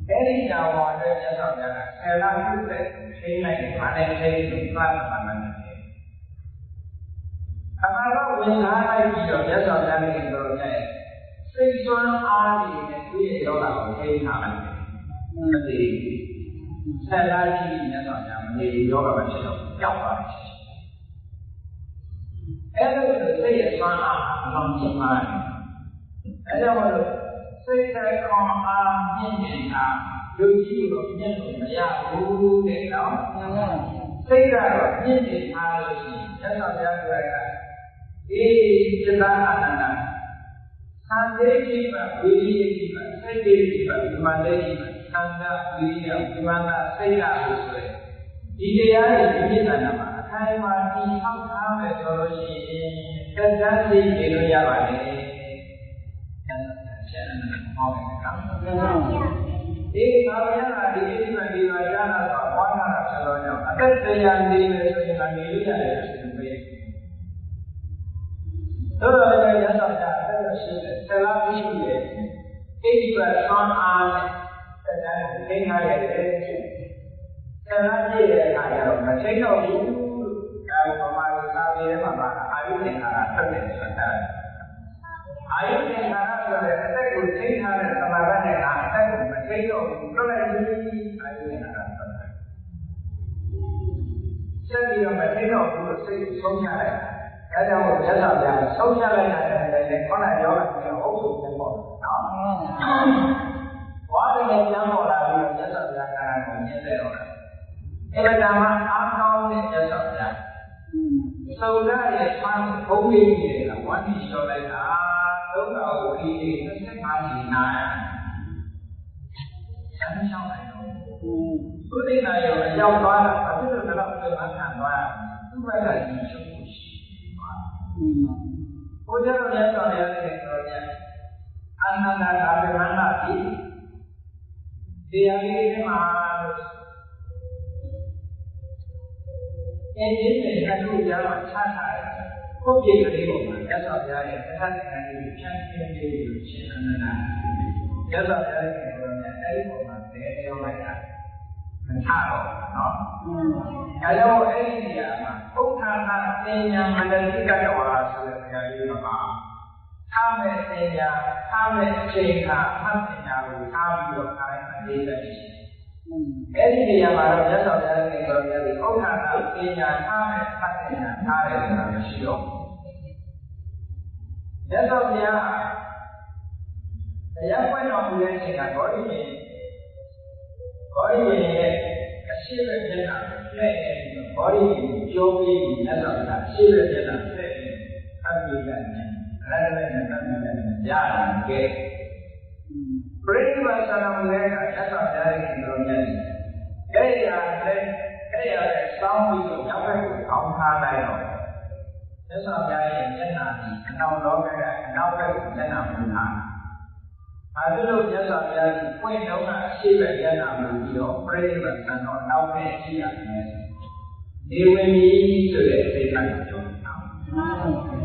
A: အဲ့ဒီကြောင့်ဝါတဲ့မြတ်စွာဘုရားကဆယ်လပြုတဲ့ထိန်းလိုက်ပါတဲ့ထိန်းလို့သာမန်တယ်အမှန်တော့ဝင်လာလိုက်ပြီးတော့မြတ်စွာဘုရားနဲ့ပြောတဲ့စိတ်ဆွမ်းအားတွေနဲ့သူ့ရဲ့ယောဂကိုထိန်းထားလိုက်မသိဆယ်လကြီးမြတ်စွာဘုရားမနေယောဂမဖြစ်တော့ကြောက်ပါတယ်အဲ့လိုစိတ်ရဲ့ဆွမ်းအားအမှန်ကြီးမှာအဲ့ကြောင့်မို့လို့စိတ်ကခေါင်းအားမြင့်နေတာလူကြီးကိုမြင့်လို့မရဘူးတဲ့နော်စိတ်ကတော့မြင့်နေအားလို့ရှိရင်သက်သာကြရတာအေးစိတ္တအနန္တသံဃိတိပဝိရိယတိပစိတ်တိပဒီမာတိပသံဃဝိရိယဒီမာနစိတ်ရလို့ဆိုရယ်ဒီတရားတွေဒီပြဿနာမှာအထိုင်မှာတည်ဆောက်ထားမယ်ဆိုလို့ရှိရင်သက်သာစိတ်နေလို့ရပါတယ်ဟောတယ်ကောင်းဒီငါရတာဒီအိမ်မှာဒီမှာရတာတော့ဘာမှမဆက်တော့ကြောင့်အသက်တရားနေမယ်ဆိုရင်လည်းနေရရတယ်ဆိုပြီးတော့လည်းရသော်တာအဲ့လိုရှိတယ်ဆရာကြီးရှိတယ်အိမ်ကဆွမ်းအားနဲ့တရားကိုသိထားရတယ်ဆရာကြီးရဲ့အခါကျတော့မသိတော့ဘူးဒါကဘာမှသာပြီးတဲ့မှာအာယုသင်္ခါရဆက်တယ်ဆိုတာအာယုသင်္ခါရဆိုတဲ့အသက်ကိုသိထားတဲ့သမာဓိနဲ့အသက်ကိုမသိတော့ဘူးလွတ်လိုက်ပြီးအာယုသင်္ခါရဆက်တယ်ဆက်ပြီးတော့မသိတော့ဘူးလို့စိတ်ဆုံးချလိုက်အဲကြောင့်မြတ်စွာဘုရားဆုံးဖြတ်လိုက်တဲ့လည်းခေါင်းရောဂါကိုအုပ်စုနဲ့ပေါ့နော်။ဘာတွေလဲပြန်ပေါ်လာပြီးမြတ်စွာဘုရားကကိုမြင်တဲ့တော့အဲဒါမှအားကောင်းတဲ့မြတ်စွာဘုရားသုဒ္ဓရဲ့ဖန်ဘုံလေးတွေကဝမ်းကြီးလျှော်လိုက်တာဒုက္ခကိုဒီ25ချိန်နာဆန်းချောင်းလိုက်တော့ဘုရားနာရောအကြောင်းသွားတာဘာဖြစ်လို့လဲတော့ပြန်ခံသွားသူ့ဘက်ကဒီချုပ်ဘုရားမြတ်စွာဘုရားရဲ့တော်မြတ်အနန္တသာဝေမနာတိတရားလေးတွေမှာအဲဒီနဲ့အထုကြားမှာချထားတယ်ကိုယ့်ပြည်ကလေးပေါ်မှာမြတ်စွာဘုရားရဲ့သက္ကသံလေးကိုဖြန့်ပြင်းပြီးရှင်အနန္တမြတ်စွာဘုရားရဲ့တော်မြတ်အဲဒီပေါ်မှာတည်ပြောလိုက်တာမထတော့ဘူးနော်အဲကြောင့်အဲ့ဒီနေရာမှာဥဋ္ဌာဏသင်ညာမန္တလိကတဝါဆိုတဲ့နေရာလေးမှာထားမဲ့သင်ညာထားမဲ့အချိန်ကမှတ်သင်ညာကိုထားပြီးတော့ခိုင်းအနေနဲ့ရှိအဲ့ဒီနေရာမှာတော့မြတ်စွာဘုရားရဲ့တော်မြတ်ပြီးဥဋ္ဌာဏသင်ညာထားမဲ့မှတ်သင်ညာထားတယ်ဆိုတာမရှိတော့မြတ်စွာဘုရားတရားပွင့်တော်မူတဲ့အချိန်ကဂေါရမင်းရဲ့အရှိဘက်မျက်နှာနဲ့ဘောရီကိုကြောပြီးမြတ်စွာဘုရားအရှိဘက်မျက်နှာနဲ့အပ်ပြီးတယ်အဲ့ဒါနဲ့တတ်တယ်ရတယ်ကဲပရိနိဗ္ဗာန်ဆရာမူရဲ့မြတ်စွာဘုရားရဲ့တော်မြတ်အဲ့ဒီဟာနဲ့စောင်းပြီးတော့ရောက်ဘက်ကိုကောင်းထားလိုက်တော့မြတ်စွာဘုရားရဲ့မျက်နှာဒီအနောက်လောကကအနောက်ဘက်ကိုမျက်နှာမူထားအဲဒီလိုမြတ်စွာဘုရားကြီးပွင့်တော့ကအရှိပဲရတာလို့ပြီးတော့ပြိဋိဘသံတော်နောက်နဲ့ရှိရတယ်။ဒီဝိမီဆိုတဲ့အသိဉာဏ်ကိုပြောတာ။အဲ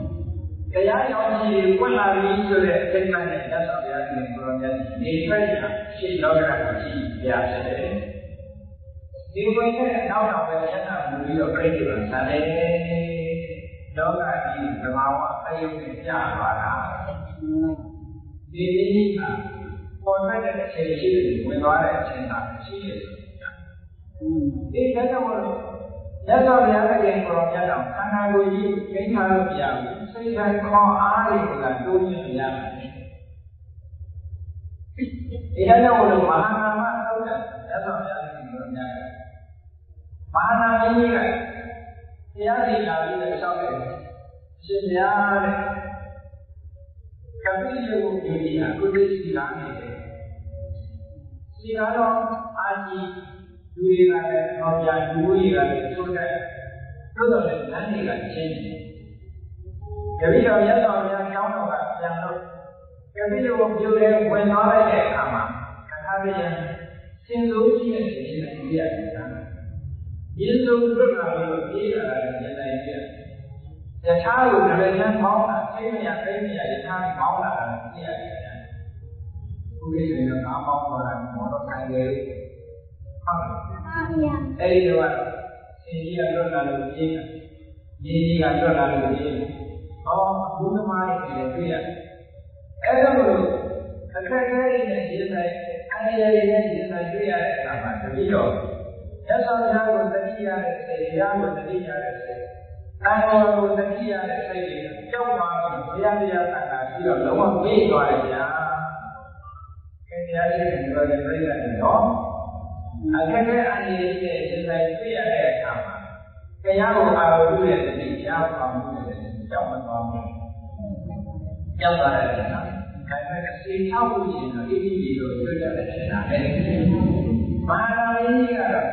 A: တရားကြောင့်ရှိဝင်လာပြီးဆိုတဲ့အစိတ်မှန်နဲ့ရသော်ဘုရားရှင်ကိုရောမြတ်နေထွက်ရရှိလောကရကိုရှိပြရဖြစ်တယ်ဒီဝင်နဲ့နောက်တော့ပဲမျက်နှာမူပြီးတော့ပြိဋိဘံဆန်တယ်လောကကြီးသဘာဝအယုံနဲ့ကြာသွားတာဒီနည်းကပေါ်ထွက်တဲ့အချိန်ရှိတယ်ဝင်သွားတဲ့အချိန်ကရှိတယ်ဒီဒါကြောင့်မို့ရသော်ဘုရားရှင်ကိုရောမြတ်တော်ခန္ဓာကိုယ်ကြီးဂိမ်းထားလို့မရဘူးစိတ်ဓာတ်ခေါ်အားတွေကတိုးမြင့်ရမယ်ဒီဒါကြောင့်မို့မဟာနာမသုတ်တယ်ရသော်ဘုရားရှင်ကိုရောမြတ်မဟာနာမင်းကြီးကတရားစီလာပြီးတော့ရှောက်တယ်ရှင်များတဲ့ကပိယုကိုဒီကကုသိစီလာနေတယ်စီလာတော့အာကြီးလူတွေကလည်းတော့ပြလူတွေကလည်းထုတ်တယ်သို့တော်လည်းလမ်းတွေကချင်းတယ်တပည့်တော်ရသော်များကျောင်းတော်ကပြန်လို့ကပိယုကိုပြုတယ်ဝင်သွားလိုက်တဲ့အခါမှာခန္ဓာပြန်စင်စိုးကြီးရဲ့ရှင်နဲ့ပြရတယ်ယေစုပြုတ်လာပြီးတော့ပြေးလာတယ်ဉာဏ်တိုင်းပြယထာကိုတပည့်ချင်းပေါင်းတာသိမရသိမရယထာပေါင်းလာတယ်ပြရတယ်ဘုရားရှင်ကကားပေါင်းသွားတာမောတော့ခံတယ်ဟုတ်လားအဲ့ဒီတော့ဆင်ကြီးကလွတ်လာလို့ပြေးတာရေကြီးကလွတ်လာလို့ပြေးတယ်ဟောဘုသမားတွေလည်းတွေ့ရတယ်အဲ့ဒါလို့အခက်အခဲတွေနဲ့ရင်ဆိုင်အန္တရာယ်တွေနဲ့ရင်ဆိုင်တွေ့ရတဲ့အခါမှာတပည့်တော်ရသော်ဘုရားကိုသတိရတဲ့စိတ်ဘုရားကိုသတိရတဲ့စိတ်တန်တော်ကိုသတိရတဲ့စိတ်တွေကြောက်ပါဘူးဘုရားတရားတန်ခါပြီးတော့လုံးဝမေ့သွားတယ်ဗျာခင်ဗျားရှိတဲ့ပြောတဲ့ပြိဿတွေတော့အခက်အခဲအန္တရာယ်တွေနဲ့ရင်ဆိုင်တွေ့ရတဲ့အခါမှာတရားကိုအာရုံပြုတဲ့သတိတရားကိုအာရုံပြုတဲ့သတိကြောက်မသွားဘူးကြောက်သွားတယ်ဗျာဒါပေမဲ့အစီထောက်လို့ရှိရင်တော့အေးအေးလေးလို့တွေ့ရတယ်ထင်တာပဲမဟာနာမင်းကြီးကတော့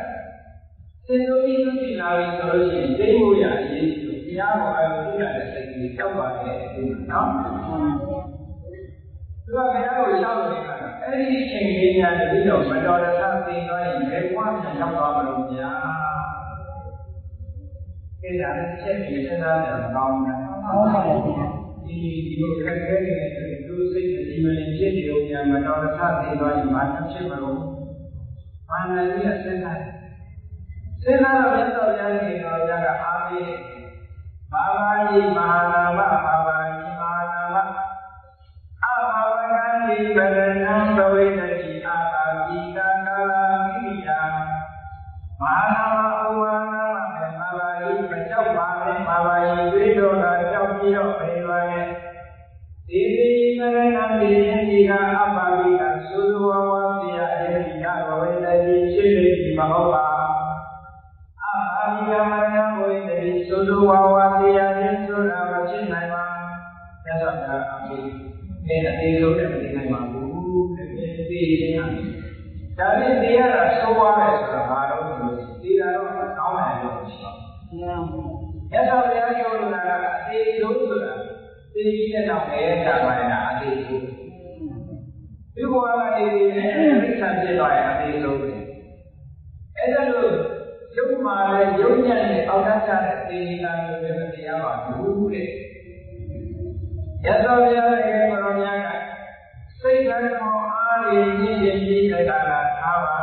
A: သင်တို့ကြီးတို့လာပြီဆိုလို့ရှိရင်သိဖို့ရအရေးကြီးလို့တရားကိုအာရုံပြုရတဲ့စိတ်ကြီးကြောက်ပါတယ်ဒီနော်သူကဘုရားကိုရှောက်လို့နေတာအဲ့ဒီအချိန်လေးများတပြီးတော့မတော်တဆသိသွားရင်ဘယ်ဘဝပြန်ရောက်သွားမလို့ညာအဲ့ဒါလည်းချက်ပြီးစဉ်းစားတယ်ကောင်းတယ်ဟုတ်ပါဘူးဒီလိုခက်ခဲနေတဲ့သူစိတ်အကြီးမင်းဖြစ်နေလို့ညာမတော်တဆသိသွားရင်ဘာဖြစ်မလို့မာနကြီးအစဉ်းစားစဉ်းစားတော့မြတ်စွာဘုရားရှင်တော်ကအားပေးဘာဘာယိမဟာနာမဘာဘာယိမဟာနာမအဘာဝကံဒီပရဏံဘဝိတ္တိအာဘာဂိကကာလမိယာမဟာနာမဥဝါနာမပဲဘာဘာယိမကြောက်ပါနဲ့ဘာဘာယိတွေးတော့တာကြောက်ပြီးတော့ဖေးပါနဲ့ဒီဒီပရဏံဒီရင်ဒီကအဘာဂိကသုသဝဝပြရအေဒီကဘဝိတ္တိရှိနေပြီမဟုတ်ပါအာဘိကမရဏဘဝိတ္တိသုသဝဝပြရခြင်းဆိုတာမဖြစ်နိုင်ပါမြတ်စွာဘုရားအမိအဲ့ဒါအေးလို့လည်းမသိနိုင်ပါဘူးတဲ့သိရင်ဒါနဲ့တရားတာဆုံးသွားတယ်ဆိုတာဘာလို့လဲသိတာတော့ကောင်းတယ်လို့ရှိတယ်မြတ်စွာဘုရားပြောလို့လားအသေးဆုံးဆိုတာသိပြီးတဲ့နောက်ပဲကြာပါရဲ့အသေးဆုံးဒီဘဝကနေမိစ္ဆာဖြစ်သွားရင်အသေးဆုံးပဲအဲ့ဒါလို့ရုပ်မှာလည်းရုပ်ညံ့နဲ့အောက်တန်းချတဲ့သေနေတာမျိုးပဲတရားပါဘူးတဲ့ရသော်ဘုရားရဲ့ဘုရားများကစိတ်ဓာတ်ของအားရည်ညစ်ရင်ပြီးတဲ့ကလာထားပါ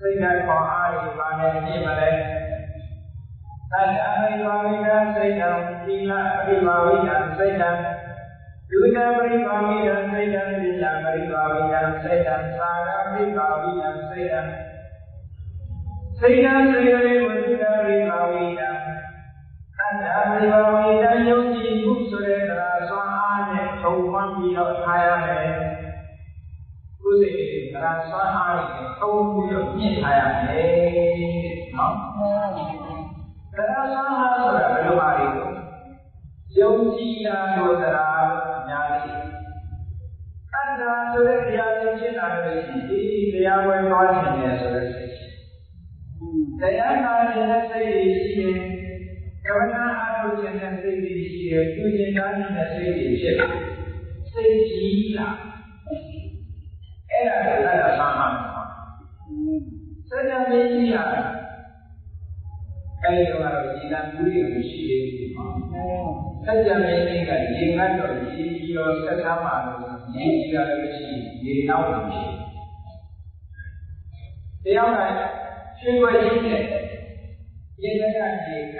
A: စိတ်ဓာတ်ของအားရည်ပါနဲ့ညစ်မလဲသတ္တအရိပါဝိဒစိတ်ဓာတ်သီလအရိပါဝိဒစိတ်ဓာတ်ဒုက္ခပရိပါဝိဒစိတ်ဓာတ်ဉာဏ်ပရိပါဝိဒစိတ်ဓာတ်သာရပရိပါဝိဒစိတ်ဓာတ်စိတ်ဓာတ်စေရိဝိဒပရိပါဝိဒသတ္တအရိပါဝိဒယုံကြည်မှုဆိုတဲ့တရားစွမ်းအားနဲ့ထုံမှန်းပြီးတော့ထားရမယ်။ကိုယ်စိတ်တရားစွမ်းအားနဲ့ထုံပြီးတော့မြင့်ထားရမယ်နော်။တရားစွမ်းအားဆိုတာဘယ်လိုပါလဲ။ယုံကြည်တာလို့တရားများလေး။တဏ္ဍာဆိုတဲ့တရားလေးဖြစ်လာလို့ရှိရင်ဒီတရားဝဲသွားခြင်းနဲ့ဆိုတဲ့စိတ်။တရားနာခြင်းစိတ်ရှိရင်ကဝနာအားထုတ်ခြင်းနဲ့စိတ်ကြီးရှိတယ်၊ပြုကျင်သားခြင်းနဲ့စိတ်ကြီးဖြစ်လာ။စိတ်ကြီးလာ။အဲ့ဒါကလည်းသာမန်ပါ။စัจ जा မင်းကြီးဟာအ အဲဒီတော့ဒီလမ်းဘူးတွေရှိသေးတယ်ပေါ့စัจ जा မင်းကြီးကရေငတ်တော့ရေကြီးတော့ဆက်သားမှာလို့ရေကြီးတာလည်းရှိရေနောက်လို့ရှိတရားကရွှေဝဲကြီးနဲ့ရေကကနေခ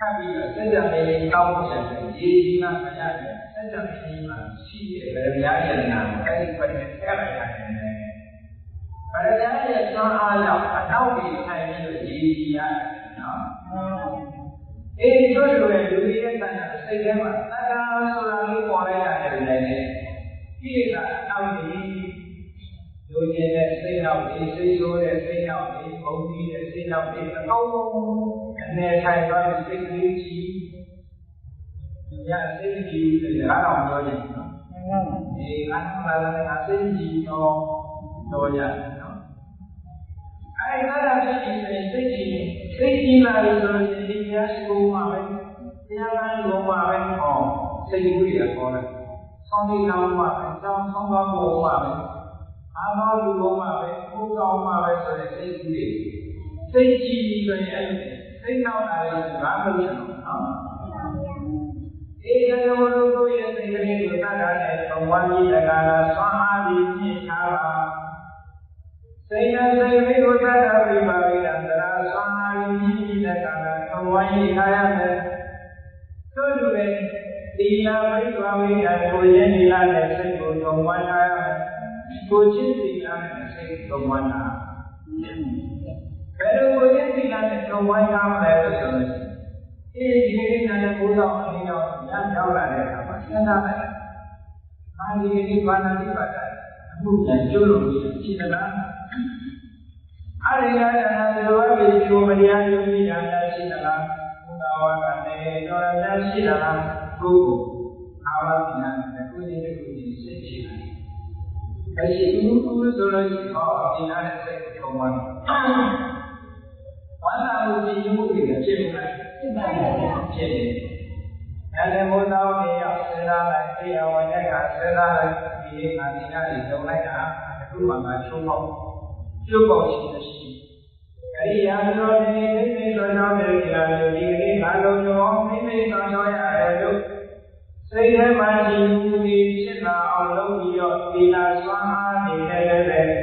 A: တ်ပြီးတော့စัจ जा မင်းကြီးကောင်းချက်ရေကြီးမှမရတယ်စัจ जा မင်းကြီးမှာရှိတဲ့ဗရမ ्या ရနာအဲဒီပတ်နဲ့ထည့်လိုက်ရတယ်ဗရမ ्या ရဲ့သွမ်းအားကြောင့်အနောက်ကြီးထိုင်ပြီးတော့ရေကြီးရတယ်နော်အေးတို့လိုရဲ့လူကြီးရဲ့တန်ခါစိတ်ထဲမှာတန်ခါဆိုတာလေးပေါ်လိုက်ရတယ်လည်းဒီကအနောက်ကြီးလူကြီးရဲ့စိတ်နောက်ကြီးစိတ်ဆိုးတဲ့စိတ်နောက်ကြီးဘုံကြီးတဲ့စိတ်နောက်ကြီးအကုန်အနေထိုင်သွားတဲ့စိတ်ကြီးကြီးညစိတ်ကြီးတဲ့အားအောင်ပြောကြည့်နော်အေးအားလာလာစိတ်ကြီးတော့ရတယ်နော်အဲ့ဒါကစိတ်ကြီးလာလို့ဆိုရင်ဒီညာရှိဖို့မှာပဲတရားကလုံးမှာပဲဟောစိတ်ကူးတွေပေါ်တယ်ဆောင်းဒီလောင်းမှာပဲဆောင်းသွားဖို့မှာပဲအားမောလူလုံးမှာပဲကိုယ်ကောင်းမှာပဲဆိုတဲ့စိတ်ကူးတွေစိတ်ကြီးဆိုရင်အဲ့စိတ်ကောင်းတာလည်းဘာလို့လဲနော်အေးရောတို့ရဲ့စိတ်ကလေးကိုတတ်တာနဲ့ဘဝကြီးတကားလားဆွမ်းအားပြီးပြည့်ထားပါစိတ်နဲ့စိတ်လေးကိုတတ်တာပြီးပါပြီလားသရာဆွမ်းအားပြီးပြည့်တဲ့ကာလဘဝကြီးထားရမယ်တို့လူတွေဒီလာပြိပါဝိညာဉ်ကိုရင်းဒီလာနဲ့စိတ်ကိုသုံးဝန်းထားရမယ်ကိုချင်းဒီလာနဲ့စိတ်သုံးဝန်းထားဘယ်လိုကိုချင်းဒီလာနဲ့သုံးဝန်းထားမလဲလို့ဆိုလို့ဒီနေ့နဲ့ဘုရားအင်းရောညရောက်လာတဲ့အခါမှာစဉ်းစားလိုက်။မာဒီဒီဘာနာတိပါဒအမှုပြန်ကျိုးလို့ရှိသလား။အဲဒီကတည်းကဒီလိုပဲဒီလိုမတရားယူပြီးညာရှိသလား။ဘုရားဝါကနေတော်ရရှိသလား။ကိုယ်အာဝတိနာနဲ့ကိုယ်ရဲ့ကိုယ်ကြီးစိတ်ရှိတယ်။အဲဒီဦးဆိုလို့ရှိတော့ဒီနာနဲ့စိတ်ထုံးသွား။ဝါနာမှုကြီးမှုတွေဖြစ်နေတယ်ဖြစ်တယ်။အဲဒီမိုးတော်ကြီးရောက်စဉ်းစားလိုက်တရားဝင်တဲ့ကစဉ်းစားလိုက်ဒီငါဒီကကြီးတုံလိုက်တာအခုမှငါချိုးပေါက်ရှိနေရှိ။အဲဒီရာဇတော်ဒီနေ့တော်တော်တဲ့ဒီလာမျိုးဒီနေ့ငါလုံးရောမိမိတော်တော်ရတယ်လို့စိတ်ထဲမှာကြည်မှုပြီးဖြစ်လာအောင်လုပ်ပြီးတော့ဒီလာစွမ်းအားနေတဲ့လည်း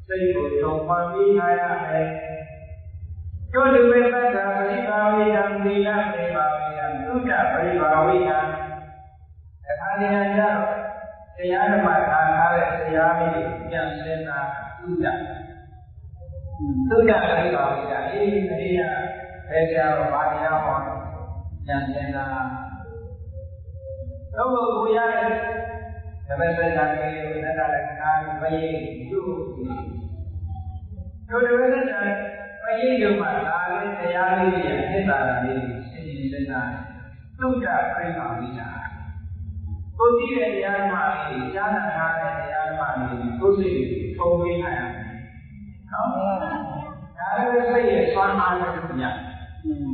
A: စိတ်ကိုထုံမှန်ပြီးထားရတယ်။တို့လူပဲသတ္တပရိပါဝိယံသီလပရိပါဝိယံသုဒ္ဓပရိပါဝိယံအခါနေရာကျတော့တရားဓမ္မသာထားတဲ့တရားလေးကိုပြန်ရှင်းတာသုဒ္ဓပရိပါဝိယံအေးအရိယဘယ်ကြောင့်ဘာတရားဟောပြန်ရှင်းတာတော့ကိုရတယ်ဓမ္မစကြာကြီးကိုနတ္တလက္ခဏာဘယိသူ့တို့ဓမ္မစကြာအရေးတို့မှာဒါလေးတရားလေးတွေအနှစ်သာရလေးတွေရှင်းရှင်းလင်းလင်းသုဒ္ဓပြိမာဝိညာကိုကြည့်တဲ့တရားမှလေးကြားနာထားတဲ့တရားမှလေးကိုစိတ်ကိုထုံးပေးနိုင်ရမယ်။နော်။ဒါလည်းစိတ်ရဲ့ဆွမ်းအားနဲ့တူညာ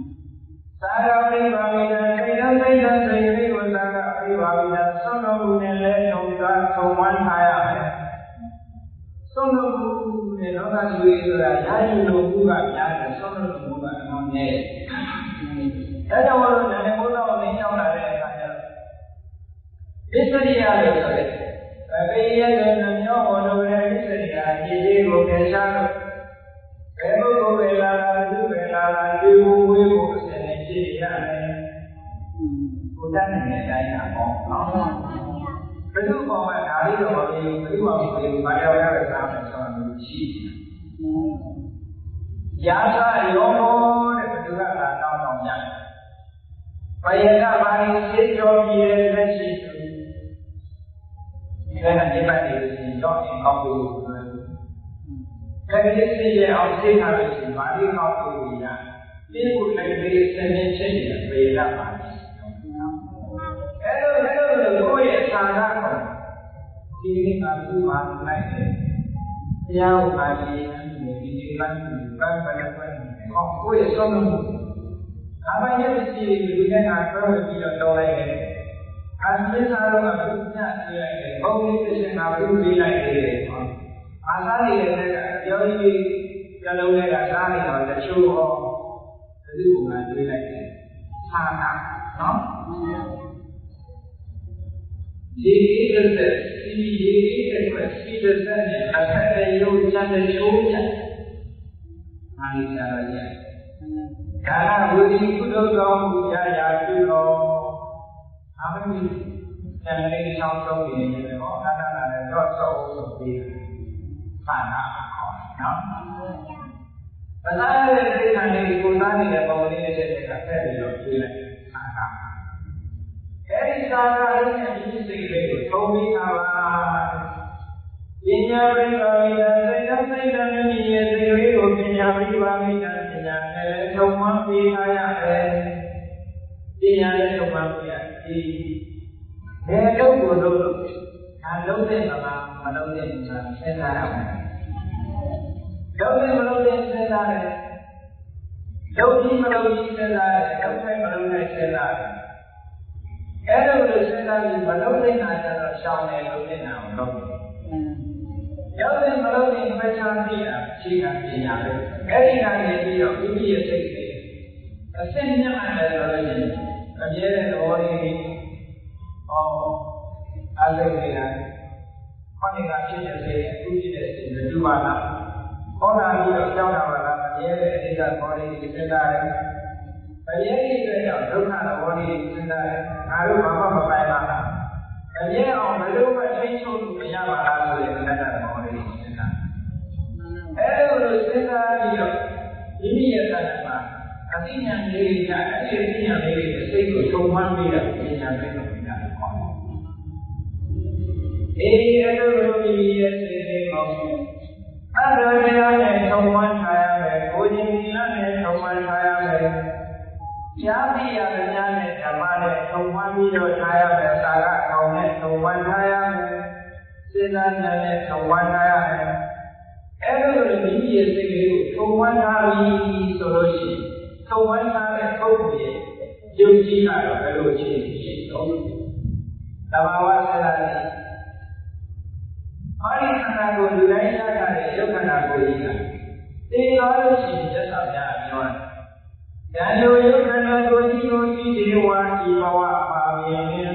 A: ။သာရပြိမာဝိညာစိတ်နဲ့စိတ်လေးကိုသာရပြိမာဝိညာသုံးလုံးနဲ့လည်းထုံးဝန်းထားရမယ်။သုံးလုံးနဲ့လောကကြီးဆိုတာယာယီလိုမှုကများတယ်ဆုံးလို့မှုကအမှန်နဲ့အဲကြောင့်မလို့လည်းဘုရားကိုသိရောက်လာတဲ့အခါကျတော့ဣသရိယလို့ဆိုတဲ့ဘေးရဲ့နှမျိုးပေါ်လို့တဲ့ဣသရိယခြေလေးကိုခေရှားလို့ဘယ်ပုဂ္ဂိုလ်ပဲလာတာသူပဲလာတာဒီဝဝေးကိုအစဉ်နဲ့ဖြစ်ရတယ်ကိုတတ်နိုင်တဲ့အတိုင်းကပေါ့နော်ဘယ်သူ့ပေါ်မှာဒါလေးတော့မပြီးဘူးဘယ်သူ့ပေါ်မှာပြီးဘာရောက်ရတဲ့ကားမှဆိုတော့ရှိတယ်ရာဇရောမောတဲ့ဘယ်သူကလာတောင်းကြဘယကဘာလို့ရှင်းကြောပြီးတဲ့လက်ရှိသူဒီကနေပတ်နေလို့ရှိရင်တော့အင်းကောင်းလို့အဲဒီစိတ်ရဲ့အောင်စိတ်ထားလို့ရှိရင်ဘာလို့ကောင်းလို့ရဒီကိုလည်းဒီစနေချင်းနေဘယကပါအဲ့လိုကိုယ့်ရဲ့ဌာနကိုဒီနေ့ကသူ့မှာလိုက်တယ်တရားဥပါဒေဒီပန်းပန်းကိုယ့်ရဲ့ဆုံးမှုအပိုင်းရဲ့စီရီဒီကနေ့ဆွဲဝင်ပြီးတော့တော်လိုက်တယ်။အမြင့်စားတော့ကဘုရားကြည့်လိုက်တယ်။ဘုံလေးတစ်ချက်မှာပြုပေးလိုက်တယ်။အာသာနေတဲ့ကပြောကြီးကြလုံးတွေကစားနေတော့တချို့ဟော သူ့ကိုငါတွေးလိုက်တယ်ဌာနနော်ရေအေးတဲ့စီရေအေးတဲ့စီတဲ့နဲ့အထက်ရဲ့ရုပ်ချမ်းတဲ့ချိုးချမာလိစာရရဲ့ဒါနဝိသီကုသိုလ်ကောင်းမှုရာရာပြုတော်အမင်းဉာဏ်လေးဆောင်ဆုံးနေတယ်ဟောအတ္တနဲ့တော့ဆောက်ဆိုပြီးဌာနခေါ်နော်ပဇာရဲ့သိက္ခာလေးကိုသားနေတဲ့ပုံလေးနဲ့တည်းကဖက်ပြီးတော့ပြေးလိုက်ဌာနအဲဒီသာရလေးနဲ့ဒီစိတ်လေးကိုထုံးပြီးတာပါပညာရိပါမိတာစိတ်နဲ့စိတ်နဲ့မြည်ရဲ့စိတ်လေးကိုပညာရိပါမိတာပညာနဲ့ထုံးမှပေးထားရတယ်ပညာနဲ့ထုံးမှပေးရဒီဘယ်တော့ကိုလုပ်လို့ဒါလုံးတဲ့မှာမလုံးတဲ့မှာစဉ်းစားရမယ်လုံးတဲ့မလုံးတဲ့စဉ်းစားတယ်လုံးကြီးမလုံးကြီးစဉ်းစားတယ်လုံးတဲ့မလုံးတဲ့စဉ်းစားတယ်အဲ့လိုလိုစဉ်းစားပြီးမလုံးတဲ့နာကျတော့ရှောင်းတယ်လုံးတဲ့နာကိုလုံးတယ်ရောက်တဲ့မလုံးတဲ့ဖချာပြည့်အောင်ခြေကပညာပဲအဲ့ဒီကနေပြီးတော့မိမိရဲ့စိတ်တွေအစစ်မြတ်တယ်ဆိုလို့ရှိရင်အမြဲတမ်းသဘောလေးအားလုံးနေတာခေါင်းကဖြစ်တဲ့စိတ်အခုဖြစ်တဲ့စိတ်မတူပါလားခေါင်းလာပြီးတော့ကြောက်တာပါလားအမြဲတမ်းအိဋ္ဌဘောလေးကိုစဉ်းစားတယ်အမြဲတည်းကြောင့်ဒုက္ခသဘောလေးကိုစဉ်းစားတယ်ငါတို့ဘာမှမပိုင်ပါလားအမြဲအောင်ဘယ်လိုမှထိန်းချုပ်လို့မရပါလားဆိုတဲ့လက်သဘောလေးကိုစဉ်းစားအဲ့လိုစဉ်းစားပြီးတော့မိမိရဲ့သဏ္ဍာန်မှာအသိဉာဏ်လေးကအဲ့ဒီအသိဉာဏ်လေးတွေစိတ်ကိုထုံမှန်းပြီးတော့ပညာလေးကိုပညာခေါ်တယ်အဲ့လိုလိုမိမိရဲ့စိတ်လေးကိုအတ္တတရားနဲ့ထုံမှန်းထားရမယ်ကိုယ်ကျင်တရားနဲ့ထုံမှန်းထားရမယ်ကြားသိရတဲ့ဉာဏ်နဲ့ဓမ္မနဲ့ထုံမှန်းပြီးတော့ထားရမယ်သာရကောင်နဲ့ထုံမှန်းထားရမယ်စေတဉာဏ်နဲ့ထုံမှန်းထားရမယ်အဲ့လိုလိုမိမိရဲ့စိတ်လေးကိုထုံမှန်းထားပြီးဆိုလို့ရှိရင်ထုံမှန်းထားတဲ့ပုဂ္ဂိုလ်ရဲ့ယုံကြည်တာတော့ဘယ်လိုအခြေအနေရှိတော့သဘာဝဆရာကြီးအာရိခန္ဓာကိုလူတိုင်းရတာတဲ့ယုတ်ခန္ဓာကိုကြီးကသိသွားလို့ရှိရင်သက်သာပြပြောတယ်။ဉာဏ်လိုယုတ်ခန္ဓာကိုကြီးကိုကြည့်ဒီဝါဒီဘဝပါမြင်နေ။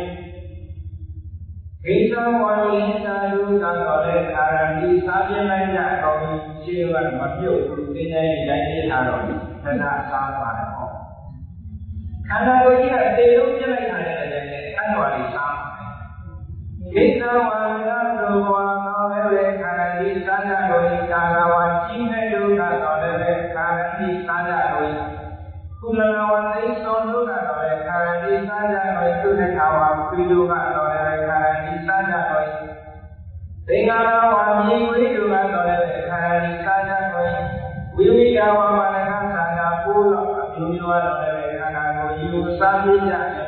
A: ဣသဝါလိသာလူကတော့လေအာရဏီစားပြလိုက်ကြတော့ရှင်းကမပြုတ်ဘူးသိနေတိုင်းပြထားတော့သနာစားပါတယ်ဟော။ခန္ဓာကိုကြီးကအတေလုံးပြလိုက်တာလည်းလည်းအတ္တဝါလေးစားဣသဝါလသောဝါသောလေခန္ဓာဤသာယကိုကာလဝါကြီးနေဒုက္ခတော်လည်းခန္ဓာဤသာယကိုကုလနာဝသိသောဒုက္ခတော်လည်းခန္ဓာဤသာယကိုသုတခါဝါပိဒုက္ခတော်လည်းခန္ဓာဤသာယကိုသင်္ဃာဝါမြေဝိဒုက္ခတော်လည်းခန္ဓာဤသာယကိုဝိဝိယဝါမနကသန္တာပိုးတော်အမျိုးမျိုးတော်လည်းခန္ဓာကိုယူစားပြကြတယ်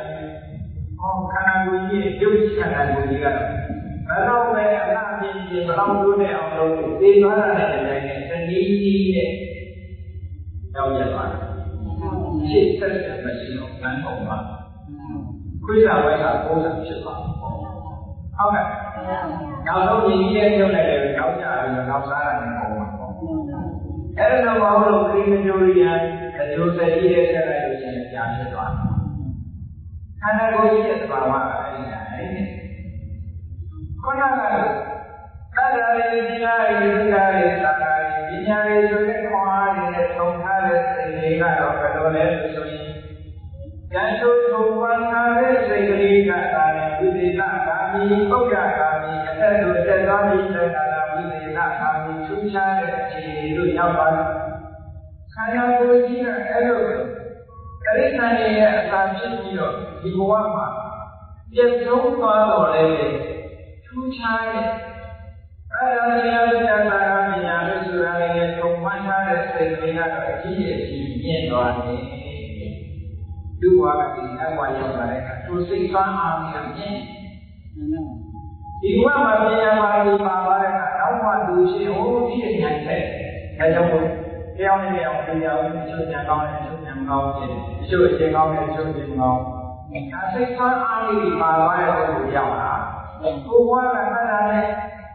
A: ခန္ဓာကိုယ်ကြီးရုပ်ခန္ဓာကိုယ်ကြီးကတော့ဘယ်တော့ပဲအနာပြင်းပြင်းမလောက်လို့နဲ့အောင်လုပ်လို့သိသွားတာနဲ့အတိုင်းနဲ့တနည်းနည်းနဲ့ရောက်ရသွားတယ်။ရှင်းသက်သက်မရှိတော့ငန်းပုံပါ။ခွေးစာဝဲစာပုံစံဖြစ်သွားတယ်။ဟုတ်ကဲ့။နောက်ဆုံးညီကြီးရဲ့ကျုပ်နဲ့လည်းကြောက်ကြပြီးတော့နောက်စားရတယ်ပုံပါပေါ့။အဲ့ဒါတော့မဟုတ်လို့ခရီးမကျိုးရန်အကျိုးဆက်ကြီးရဲ့ဆက်လိုက်လို့ရှိရင်ကြာဖြစ်သွားတယ်ခန္ဓာကိုယ်ကြီးရဲ့သဘာဝကအဲ့ဒါလေခုနကသတ္တရာရေတရားရေသစ္စာရေသာသာရေပညာရေဆိုတဲ့ခွန်အားတွေနဲ့ထုံထားတဲ့စိတ်လေးကတော့ဘယ်လိုလဲဆိုရင်ဉာဏ်ထုတ်ထုံဝါထားတဲ့စိတ်ကလေးကသာလေဝိသေသကာမိပုဒ္ဒကာမိအသက်တို့သက်သွားပြီးတဲ့ကာလဝိသေသကာမိထူးခြားတဲ့အခြေအနေတို့ရောက်ပါတယ်ခန္ဓာကိုယ်ကြီးကအဲ့လိုတိရစ္ဆာန်ရဲ့အစာဖြစ်ပြီးတော့ဒီဘဝမှာပြည့်စုံသွားတော့လေထူးခြားတဲ့အဲ့ဒါတရားစကားပညာလို့ဆိုတာလည်းထုံမှန်းထားတဲ့စိတ်တွေကတော့အကြီးအကျယ်မြင့်သွားတယ်ဒုဝါကတိအဝါရောက်လာတဲ့အခါသူစိတ်ဆွမ်းအားမြင့်ဒီဘဝမှာပညာပါဠိပါသွားတဲ့အခါနောက်မှသူရှိဟိုဒီဉာဏ်တဲ့ဒါကြောင့်တရားနဲ့တရားကိုတရားကိုချုပ်ဉာဏ်ကောင်းတဲ့ချုပ်ဉာဏ်ကောင်းခြင်းချုပ်အခြင်းကောင်းတဲ့ချုပ်ခြင်းကောင်းဒါစိတ်ဆွမ်းအားလေးပါသွားတဲ့ပုဂ္ဂိုလ်ရောက်လာကိုယ်ဘဝကခန္ဓာနဲ့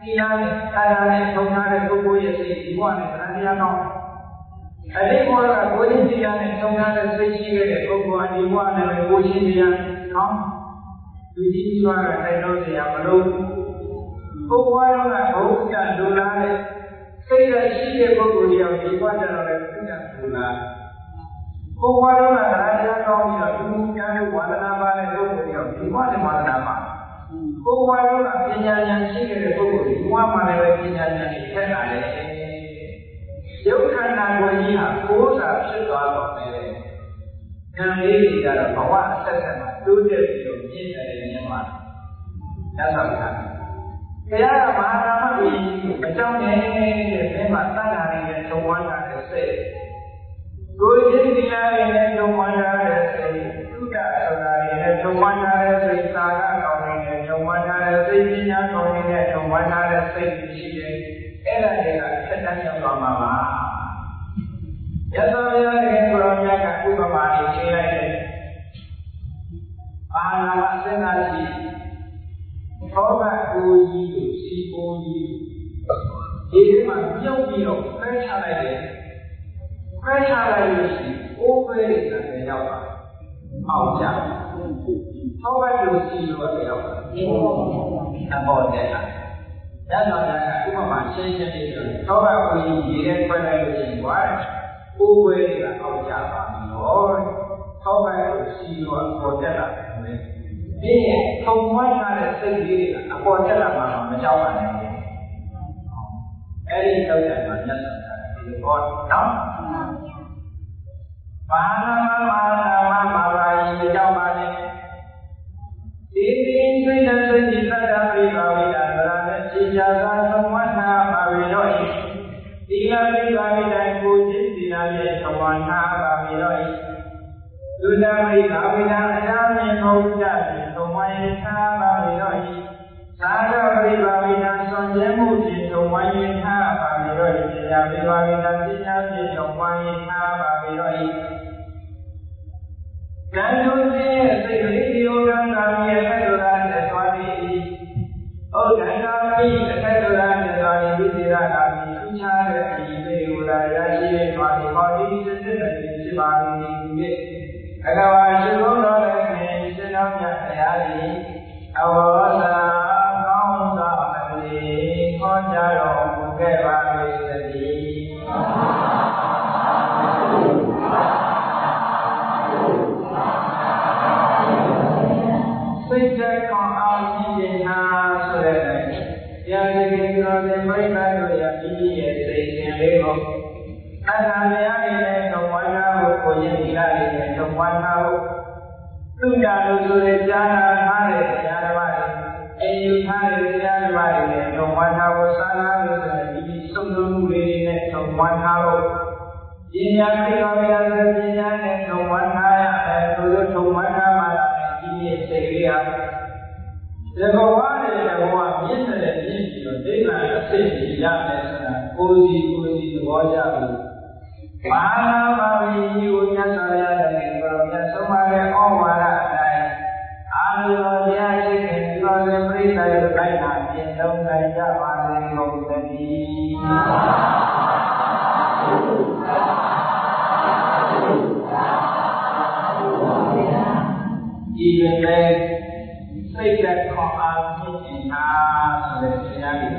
A: တရားနဲ့အာရနဲ့ထုံထားတဲ့ပုဂ္ဂိုလ်ရဲ့စိတ်ဒီဘဝနဲ့တရားကောင်း အတိတ်ဘဝကကိုယ်ချင်းတရားနဲ့ထုံထားတဲ့စိတ်ရှိခဲ့တဲ့ပုဂ္ဂိုလ်အဒီဘဝနဲ့ကိုယ်ချင်းတရားကောင်းလူကြီးစွာကတိုက်တော့စရာမလိုပုဂ္ဂိုလ်ရောကဘုရားဒုလာတဲ့စိတ်ရရှိတဲ့ပုဂ္ဂိုလ်တယောက်ဒီဘဝကျတော့လည်းဘုရားဒုလာပုဂ္ဂိုလ်ရောကတရားကောင်းပြီးတော့လူများလို့ဝါဒနာပါတဲ့ပုဂ္ဂိုလ်တယောက်ဒီဘဝနဲ့ဝါဒနာပါပုဂ္ဂိုလ်ရောကပညာဉာဏ်ရှိခဲ့တဲ့ပုဂ္ဂိုလ်ဒီဘဝမှာလည်းပညာဉာဏ်တွေထက်လာတယ်ယုတ်ခန္ဓာကိုယ်ကြီးဟာကိုယ်စာဖြစ်သွားတော့မယ်။ဉာဏ်လေးတွေကတော့ဘဝအဆက်ဆက်မှာတိုးတက်ပြီးတော့မြင့်တယ်မြင်ပါလား။ဒါဆိုရင်ဘုရားကမဟာနာမကြီးအကြောင်းနဲ့တဲ့ဘယ်မှာတဏှာတွေနဲ့သုံးဝါးတာတဲ့စိတ်ကိုယ်ချင်းတရားတွေနဲ့သုံးဝါးတာတဲ့စိတ်သုဒ္ဓဆိုတာတွေနဲ့သုံးဝါးတာတဲ့စိတ်သာကကောင်းတွေနဲ့သုံးဝါးတာတဲ့စိတ်ပညာကောင်းတွေနဲ့သုံးဝါးတာတဲ့စိတ်ရှိတယ်။အဲ့ဒါတွေကဆက်တန်းရောက်သွားမှာပါရသော်ရတဲ့ကိုရောမြတ်ကဥပမာလေးရှင်းလိုက်တယ်။ဘာနာမစင်္သာရှိသောကကိုကြီးကိုစီကိုကြီးဒီထဲမှာပြုတ်ပြီးတော့ဖဲချလိုက်တယ်။ဖဲချလိုက်လို့ရှိရင်အိုးပဲတွေကလည်းရောက်ပါအောင်ကြ။သောကကိုစီလို့လည်းရောက်ပါအပေါ်တဲ့အခါရသော်ရကဥပမာရှင်းရှင်းလေးပြောတယ်။သောကကိုကြီးဒီထဲဖွင့်လိုက်လို့ရှိရင်ဘာလဲကိုယ်ွယ်တွေကအောက်ကြပါလို့ထောက်ပိုင်းကိုစီလို့ပေါ်တက်လာတယ်။ဒီထုံဝိုင်းရတဲ့စိတ်လေးတွေကအပေါ်တက်လာမှမကြောက်ပါနဲ့။အဲဒီတော့တယ်မှာညတ်တာဒီလိုပေါ့နော်။ဘာနာမဘာယီမကြောက်ပါနဲ့။ဒီသိသိတဲ့စိတ်ဒီသတ္တပိပါဝိတာဗရာနဲ့ခြေချာသာသုံးဝနာပါဝေတော့ဒီလာပိပါဝိတိုင်းကိုချင်းဒီလာရဲ့သဝနာပါဝေတော့သုဒ္ဓမိပါဝိတာအရာမြင်ဘုရားဖြင့်သုံးဝိုင်းထားပါဝေတော့သာရပိပါဝိတာဆွန်ကျဲမှုဖြင့်သုံးဝိုင်းထားပါဝေတော့ဒီလာပိပါဝိတာပညာဖြင့်သုံးဝိုင်းထားပါဝေတော့ကံတို့ခြင်းရဲ့စိတ်ကလေးဒီဥဒ္ဒနာရဲ့သတ္တရာနဲ့သွားသည်ဩဒန္တာမိအသတ္တရာနဲ့သွားသည်ဒီသေရကာမိထူးခြားတဲ့အည်လေးကိုလာရရှိတဲ့သွားသည်ဟောဒီစစ်စစ်နဲ့ဖြစ်ပါသည်ဒီအကဝါရှိသောတော်လည်းခင်ရှင်တော်မြတ်တရားသည်အဝေါ်သာကောင်းသောအလေးခေါ်ကြတော်မူခဲ့ပါ၏သတည်းစိတ်သက်ကောင်းအောင်ကြည်ရင်ဟာဆိုတဲ့တရားစီရင်တော်တဲ့မိစ္ဆာတို့ရဲ့ဤရဲ့စိတ်ရှင်လေးကိုအတ္တတရားတွေနဲ့သုံးဝါးနာဖို့ကိုယဉ်ဒီလာတွေနဲ့သုံးဝါးနာဖို့သုဒ္ဓလို့ဆိုတဲ့ကြားနာထားတဲ့တရားဓမ္မတွေအယူထားတဲ့တရားဓမ္မတွေနဲ့သုံးဝါးနာဖို့သာနာလို့ဆိုတဲ့ဒီစုံလုံးမှုတွေနဲ့သုံးဝါးနာဖို့ပညာသိတော်ရတဲ့ပညာနဲ့သုံးဝါးနာရအဲလိုလိုသုံးဝါးနာမှာဒီရဲ့စိတ်လေးဟာဒီဘဝနဲ့ဘဝမြင့်တဲ့မြင့်ပြီးတော့ဒိဋ္ဌာအစိတ်ကြီးရမယ်ဆိုတာကိုယ်စီသဘောကျလို့ဘာနာပါဝီကိုညတ်တော်ရတဲ့ဘုရားမြတ်ဆုံးမတဲ့ဩဝါဒအတိုင်းအာရုံတရားရှိတဲ့ဒီလိုပြိဿရဲ့လိုက်တာပြင်လုံးနိုင်ကြပါစေကုန်သတည်းဤပဲစိတ်သက်ခေါ်အားဖြင့်သာဆိုတဲ့တရားတွေ